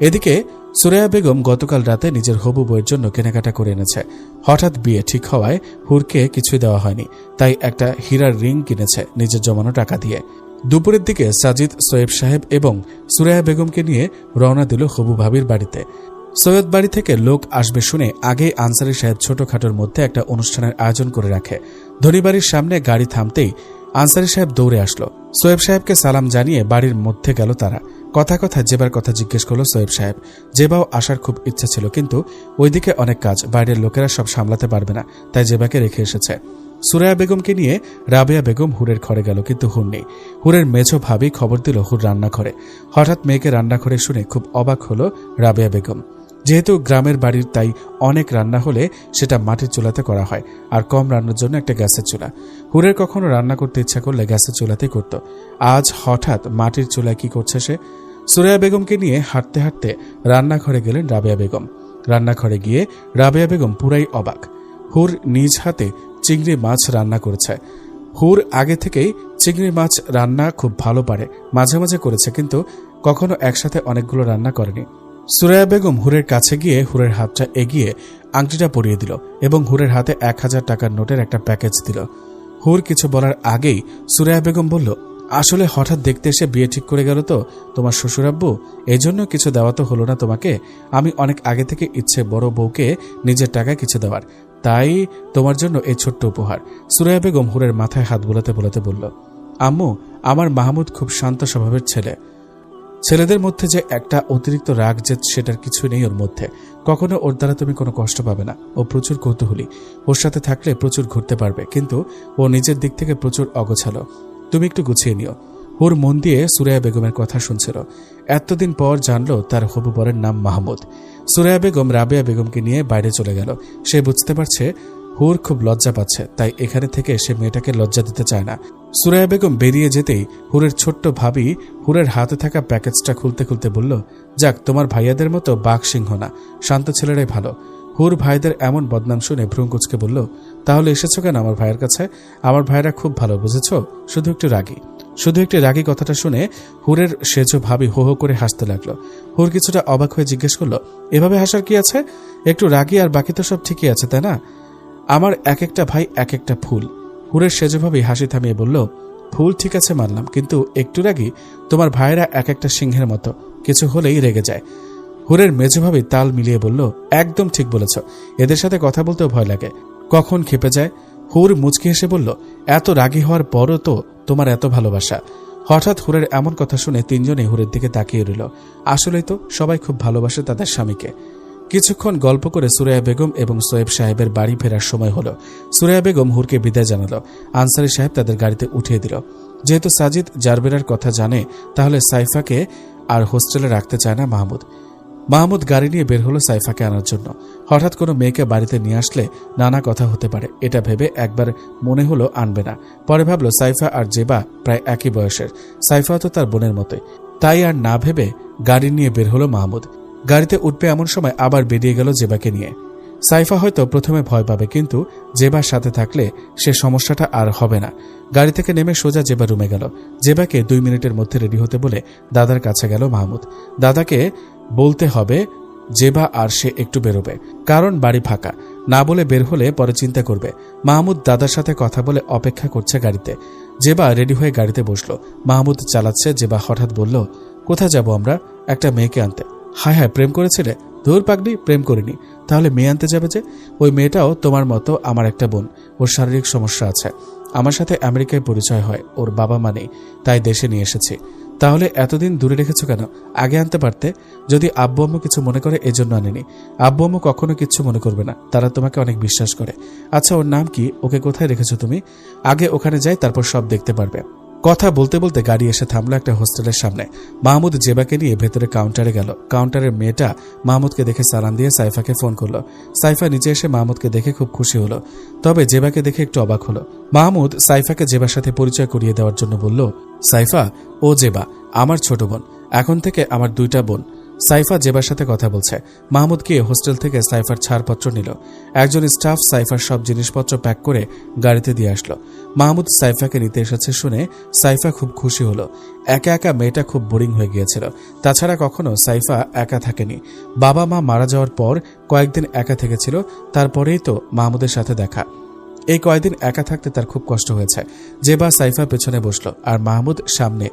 এদিকে সুরাইয়া বেগম গতকাল রাতে নিজের হবু বউয়ের জন্য কেনাকাটা করে এনেছে। হঠাৎ বিয়ে ঠিক হওয়ায় হুরকে কিছুই দেওয়া হয়নি, তাই একটা হীরার রিং কিনেছে নিজের জমানো টাকা দিয়ে। দুপুরের দিকে সাজিদ, সোয়েব সাহেব এবং সুরাইয়া বেগমকে নিয়ে রওনা দিল হবু ভাবির বাড়িতে। সৈয়দ বাড়ি থেকে লোক আসবে শুনে আগেই আনসারি সাহেব ছোটখাটোর মধ্যে একটা অনুষ্ঠানের আয়োজন করে রাখে। ধনী বাড়ির সামনে গাড়ি থামতেই আনসারি সাহেব দৌড়ে আসলো। সোয়েব সাহেবকে সালাম জানিয়ে বাড়ির মধ্যে গেল তারা। কথা কথা জেবার কথা জিজ্ঞেস করলো সোয়েব সাহেব। জেবাও আসার খুব ইচ্ছা ছিল, কিন্তু ওইদিকে অনেক কাজ, বাইরের লোকেরা সব সামলাতে পারবে না, তাই জেবাকে রেখে এসেছে। সুরাইয়া বেগমকে নিয়ে রাবেয়া বেগম হুরের ঘরে গেল, কিন্তু হুর নেই। হুরের মেঝো ভাবি খবর দিল হুর রান্নাঘরে। হঠাৎ মেয়েকে রান্নাঘরে শুনে খুব অবাক হলো রাবেয়া বেগম। যেহেতু গ্রামের বাড়ির, তাই অনেক রান্না হলে সেটা মাটির চুলাতে করা হয়, আর কম রান্নার জন্য একটা গ্যাসের চুলা। হুরের কখনো রান্না করতে ইচ্ছা করলে গ্যাসের চুলাতেই করত। আজ হঠাৎ মাটির চুলায় কি করছে সে? সুরাইয়া বেগমকে নিয়ে হাঁটতে হাঁটতে রান্নাঘরে গেলেন রাবেয়া বেগম। রান্নাঘরে গিয়ে রাবেয়া বেগম পুরাই অবাক। হুর নিজ হাতে চিংড়ি মাছ রান্না করেছে। হুর আগে থেকেই চিংড়ি মাছ রান্না খুব ভালো পারে, মাঝে মাঝে করেছে, কিন্তু কখনো একসাথে অনেকগুলো রান্না করেনি। সুরাইয়া বেগম হুরের কাছে গিয়ে হুরের হাতটা এগিয়ে আংটিটা পরিয়ে দিল এবং হুরের হাতে 1000 টাকার নোটের একটা প্যাকেজ দিল। হুর কিছু বলার আগেই সুরাইয়া বেগম বলল, আসলে হঠাৎ দেখতে এসে বিয়ে ঠিক করে গেল তো তোমার শ্বশুর আব্বু, এই জন্য কিছু দেওয়া তো হলো না তোমাকে। আমি অনেক আগে থেকে ইচ্ছে বড় বউকে নিজের টাকায় কিছু দেওয়ার, তাই তোমার জন্য এই ছোট্ট উপহার। সুরাইয়া বেগম হুরের মাথায় হাত বোলাতে বোলাতে বলল, আম্মু, আমার মাহমুদ খুব শান্ত স্বভাবের ছেলে। ছেলেদের মধ্যে যে একটা অতিরিক্ত রাগ জেদ, সেটার কিছু নেই ওর মধ্যে। কখনো ওর দ্বারা তুমি কোনো কষ্ট পাবে না। ও প্রচুর কৌতূহলী, ওর সাথে থাকলে প্রচুর ঘুরতে পারবে, কিন্তু ও নিজের দিক থেকে প্রচুর অগোছালো। তুমি একটু গুছিয়ে নিও। ওর মন দিয়ে সুরাইয়া বেগমের কথা শুনছিল। এতদিন পর জানলো তার হবু বরের নাম মাহমুদ। সুরাইয়া বেগম রাবেয়া বেগমকে নিয়ে বাইরে চলে গেল। সে বুঝতে পারছে হুর খুব লজ্জা পাচ্ছে, তাই এখানে থেকে সে মেয়েটাকে লজ্জা দিতে চায় না। সুরাইয়া বেগম বেরিয়ে যেতেই হুরের ছোট্ট ভাবি হুরের হাতে থাকা প্যাকেজটা খুলতে খুলতে বলল, যাক, তোমার ভাইয়াদের মতো বাঘ সিংহ না, শান্ত ছেলেরাই ভালো। হুর ভাইদের এমন বদনাম শুনে ভ্রুকুঁচকে বলল, তাহলে এসেছো কেন আমার ভাইয়ের কাছে? আমার ভাইয়েরা খুব ভালো, বুঝেছ, শুধু একটু রাগী। শুধু একটি রাগী কথাটা শুনে হুরের সেজ ভাবি হো হো করে হাসতে লাগলো। হুর কিছুটা অবাক হয়ে জিজ্ঞেস করলো, এভাবে হাসার কি আছে? একটু রাগী আর বাকি তো সব ঠিকই আছে, তাই না? আমার এক একটা ভাই এক একটা ফুল। হুরের সেজ ভাবি হাসি থামিয়ে বলল, ফুল ঠিক আছে মানলাম, কিন্তু একটু রাগী। তোমার ভাইয়েরা এক একটা সিংহের মতো, কিছু হলেই রেগে যায়। হুরের মেজভাবি তাল মিলিয়ে বলল, একদম ঠিক বলেছ, এদের সাথে কথা বলতেও ভয় লাগে, কখন খেপে যায়। হুর মুচকি হেসে বলল, এত রাগী হওয়ার পরও তো তোমার এত ভালোবাসা। হঠাৎ হুরের এমন কথা শুনে তিনজনে হুরের দিকে তাকিয়ে রইল। আসলেই তো সবাই খুব ভালোবাসে তাদের স্বামীকে। কিছুক্ষণ গল্প করে সুরাইয়া বেগম এবং সোয়েব সাহেবের বাড়ি ফেরার সময় হলো। সুরাইয়া বেগম হুরকে বিদায় জানালো। আনসারী সাহেব তাদের গাড়িতে উঠিয়ে দিল। যেহেতু সাজিদ জারবেরার কথা জানে, তাহলে সাইফাকে আর হোস্টেলে রাখতে চায় না মাহমুদ গাড়ি নিয়ে বের হলো সাইফাকে আনার জন্য। হঠাৎ কোনো মেয়েকে বাড়িতে নিয়ে আসলে নানা কথা হতে পারে, এটা ভেবে একবার মনে হলো আনবে না। পরে ভাবলো সাইফা আর জেবা প্রায় একই বয়সের, সাইফা তো তার বোনের মতোই, তাই আর না ভেবে গাড়ি নিয়ে বের হলো মাহমুদ। গাড়িতে উঠবে এমন সময় আবার বেরিয়ে গেল জেবাকে নিয়ে। সাইফা হয়তো প্রথমে ভয় পাবে, কিন্তু জেবার সাথে থাকলে সে সমস্যাটা আর হবে না। গাড়ি থেকে নেমে সোজা জেবা রুমে গেল। জেবাকে 2 মিনিটের মধ্যে রেডি হতে বলে দাদার কাছে গেল মাহমুদ। দাদাকে বলতে হবে জেবা আর সে একটু বেরোবে, কারণ বাড়ি ফাঁকা। না বলে বের হলে পরে চিন্তা করবে। মাহমুদ দাদার সাথে কথা বলে অপেক্ষা করছে গাড়িতে। জেবা রেডি হয়ে গাড়িতে বসলো। মাহমুদ চালাচ্ছে। জেবা হঠাৎ বলল, কোথায় যাব আমরা? একটা মেয়েকে আনতে। হায় হায়, প্রেম করেছিলে? ধুর পাগড়ি, প্রেম করিনি। তাহলে মেয়ে আনতে যাবে যে? ওই মেয়েটাও তোমার মতো আমার একটা বোন, ওর শারীরিক সমস্যা আছে। আমার সাথে আমেরিকায় পরিচয় হয়, ওর বাবা মা নেই, তাই দেশে নিয়ে এসেছি। তাহলে এতদিন দূরে রেখেছো কেন? আগে আনতে পারতে। যদি আব্বু আম্মু কিছু মনে করে এজন্য আনিনি। আব্বু আম্মু কখনো কিচ্ছু মনে করবে না, তারা তোমাকে অনেক বিশ্বাস করে। আচ্ছা, ওর নাম কি? ওকে কোথায় রেখেছো তুমি? আগে ওখানে যাই, তারপর সব দেখতে পারবে। কথা বলতে বলতে গাড়ি এসে থামলো একটা হোস্টেলের সামনে। মাহমুদ জেবাকে নিয়ে ভেতরে কাউন্টারে গেল। কাউন্টারের মেয়েটা মাহমুদকে দেখে সালাম দিয়ে সাইফাকে ফোন করলো। সাইফা নিচে এসে মাহমুদকে দেখে খুব খুশি হলো, তবে জেবাকে দেখে একটু অবাক হলো। মাহমুদ সাইফাকে জেবার সাথে পরিচয় করিয়ে দেওয়ার জন্য বলল, সাইফা, ও জেবা আমার ছোট বোন, এখন থেকে আমার 2টা বোন। সাইফা জেবার সাথে কথা বলছে। মাহমুদ গিয়ে হোস্টেল থেকে সাইফার ছাড়পত্র নিল। একজন স্টাফ সাইফার সব জিনিসপত্র প্যাক করে গাড়িতে দিয়ে আসলো। মাহমুদ সাইফাকে নিতে এসেছে শুনে সাইফা খুব খুশি হলো। একা একা মেয়েটা খুব বোরিং হয়ে গিয়েছিল। তাছাড়া কখনো সাইফা একা থাকেনি। বাবা মা মারা যাওয়ার পর কয়েকদিন একা থেকেছিল, তারপরেই তো মাহমুদের সাথে দেখা। এই কয়েকদিন একা থাকতে তার খুব কষ্ট হয়েছে। জেবা সাইফা পেছনে বসলো আর মাহমুদ সামনে।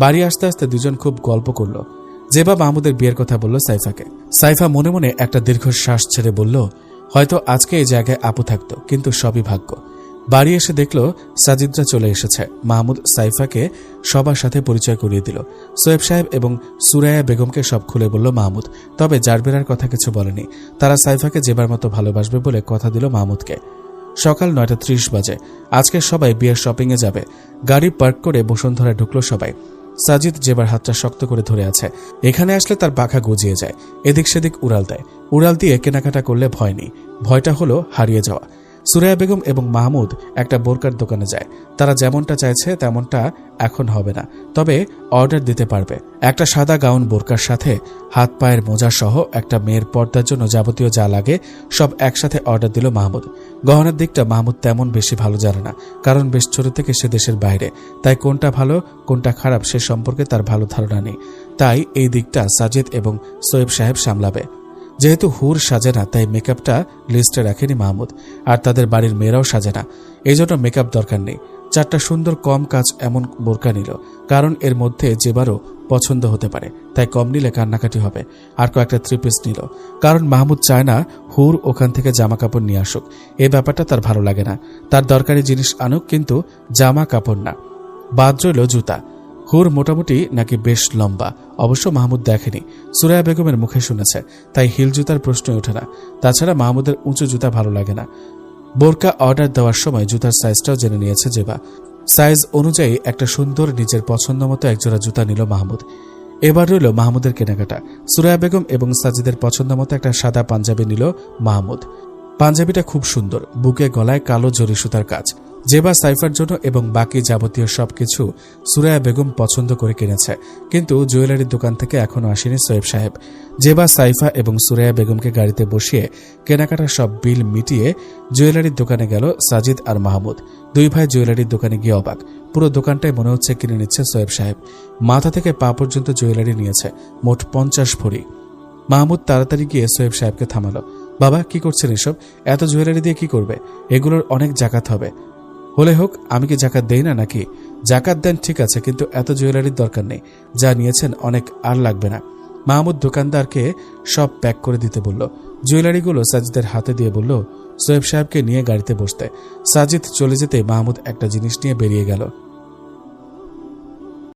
বাড়ি আসতে আসতে দুজন খুব গল্প করলো। জেবা মাহমুদের বিয়ের কথা বলল সাইফাকে। সাইফা মনে মনে একটা দীর্ঘশ্বাস ছেড়ে বলল, হয়তো আজকে এই জায়গায় আপু থাকতো, কিন্তু সবই ভাগ্য। বাড়ি এসে দেখল সাজিদরা চলে এসেছে। মাহমুদ সাইফাকে সবার সাথে পরিচয় করিয়ে দিল। সোয়েব সাহেব এবং সুরাইয়া বেগমকে সব খুলে বলল মাহমুদ, তবে জারবেরার কথা কিছু বলেনি। তারা সাইফাকে জেবার মতো ভালোবাসবে বলে কথা দিল মাহমুদকে। সকাল 9:30 বাজে। আজকে সবাই বিয়ের শপিংয়ে যাবে। গাড়ি পার্ক করে বসুন্ধরায় ঢুকলো সবাই। সাজিদ জেবার হাতটা শক্ত করে ধরে আছে। এখানে আসলে তার পাখা গজিয়ে যায়, এদিক সেদিক উড়াল দেয়। উড়াল দিয়ে কেনাকাটা করলে ভয় নেই, ভয়টা হলো হারিয়ে যাওয়া। সুরাইয়া বেগম এবং মাহমুদ একটা বোরকার দোকানে যায়। তারা যেমনটা চাইছে তেমনটা এখন হবে না, তবে অর্ডার দিতে পারবে। একটা সাদা গাউন বোরকার সাথে হাত পায়ের মোজা সহ একটা মেয়ের পর্দার জন্য যাবতীয় যা লাগে সব একসাথে অর্ডার দিল মাহমুদ। গহনার দিকটা মাহমুদ তেমন বেশি ভালো জানে না, কারণ বেশ ছোট থেকে সে দেশের বাইরে, তাই কোনটা ভালো কোনটা খারাপ সে সম্পর্কে তার ভালো ধারণা নেই। তাই এই দিকটা সাজিদ এবং সোয়েব সাহেব সামলাবে। যেহেতু হুর সাজে না, তাই মেকআপটা লিস্টে রাখেনি মাহমুদ, আর তাদের বাড়ির মেয়েরাও সাজে না, এই জন্য মেকআপ দরকার নেই। 4টা সুন্দর কম কাজ এমন বোরকা নিল, কারণ এর মধ্যে যেবারও পছন্দ হতে পারে, তাই কম নিলে কান্নাকাটি হবে। আর কয়েকটা 3 পিস নিল, কারণ মাহমুদ চায় না হুর ওখান থেকে জামা কাপড় নিয়ে আসুক। এই ব্যাপারটা তার ভালো লাগে না। তার দরকারি জিনিস আনুক, কিন্তু জামা কাপড় না। বাদ রইল জুতা। হুর মোটামুটি নাকি বেশ লম্বা, অবশ্য মাহমুদ দেখেনি, সুরাইয়া বেগমের মুখে শুনেছে, তাই হিল জুতার প্রশ্নই ওঠে না। তাছাড়া মাহমুদের উঁচু জুতা ভালো লাগে না। বোরকা অর্ডার দেওয়ার সময় জুতার সাইজটাও জেনে নিয়েছে জেবা। সাইজ অনুযায়ী একটা সুন্দর নিজের পছন্দ মতো একজোড়া জুতা নিল মাহমুদ। এবার রইল মাহমুদের কেনাকাটা। সুরাইয়া বেগম এবং সাজিদের পছন্দ মতো একটা সাদা পাঞ্জাবি নিল মাহমুদ। পাঞ্জাবিটা খুব সুন্দর, বুকে গলায় কালো জরি সুতার কাজ, জেবা সাইফার জন্য এবং বাকি যাবতীয় সবকিছু সুরাইয়া বেগম পছন্দ করে কিনেছে, কিন্তু জুয়েলারির দোকান থেকে এখনো আসেনি সোয়েব সাহেব। জেবা, সাইফা এবং সুরাইয়া বেগমকে গাড়িতে বসিয়ে কেনাকাটার সব বিল মিটিয়ে জুয়েলারির দোকানে গেল সাজিদ আর মাহমুদ। দুই ভাই জুয়েলারির দোকানে গিয়ে অবাক। পুরো দোকানটাই মনে হচ্ছে কিনে নিচ্ছে সোয়েব সাহেব। মাথা থেকে পা পর্যন্ত জুয়েলারি নিয়েছে, মোট 50 ভরি। মাহমুদ তাড়াতাড়ি গিয়ে সোয়েব সাহেবকে থামালো। বাবা, কি করছেন এসব? এত জুয়েলারি দিয়ে কি করবে? এগুলোর অনেক জাকাত হবে। হলে হোক, আমি কি জাকাত দেই না নাকি? জাকাত দেন ঠিক আছে, কিন্তু এত জুয়েলারির দরকার নেই। যা নিয়েছেন অনেক, আর লাগবে না। মাহমুদ দোকানদারকে সব প্যাক করে দিতে বলল। জুয়েলারিগুলো সাজিদের হাতে দিয়ে বলল সোয়েব সাহেবকে নিয়ে গাড়িতে বসতে। সাজিদ চলে যেতে মাহমুদ একটা জিনিস নিয়ে বেরিয়ে গেল।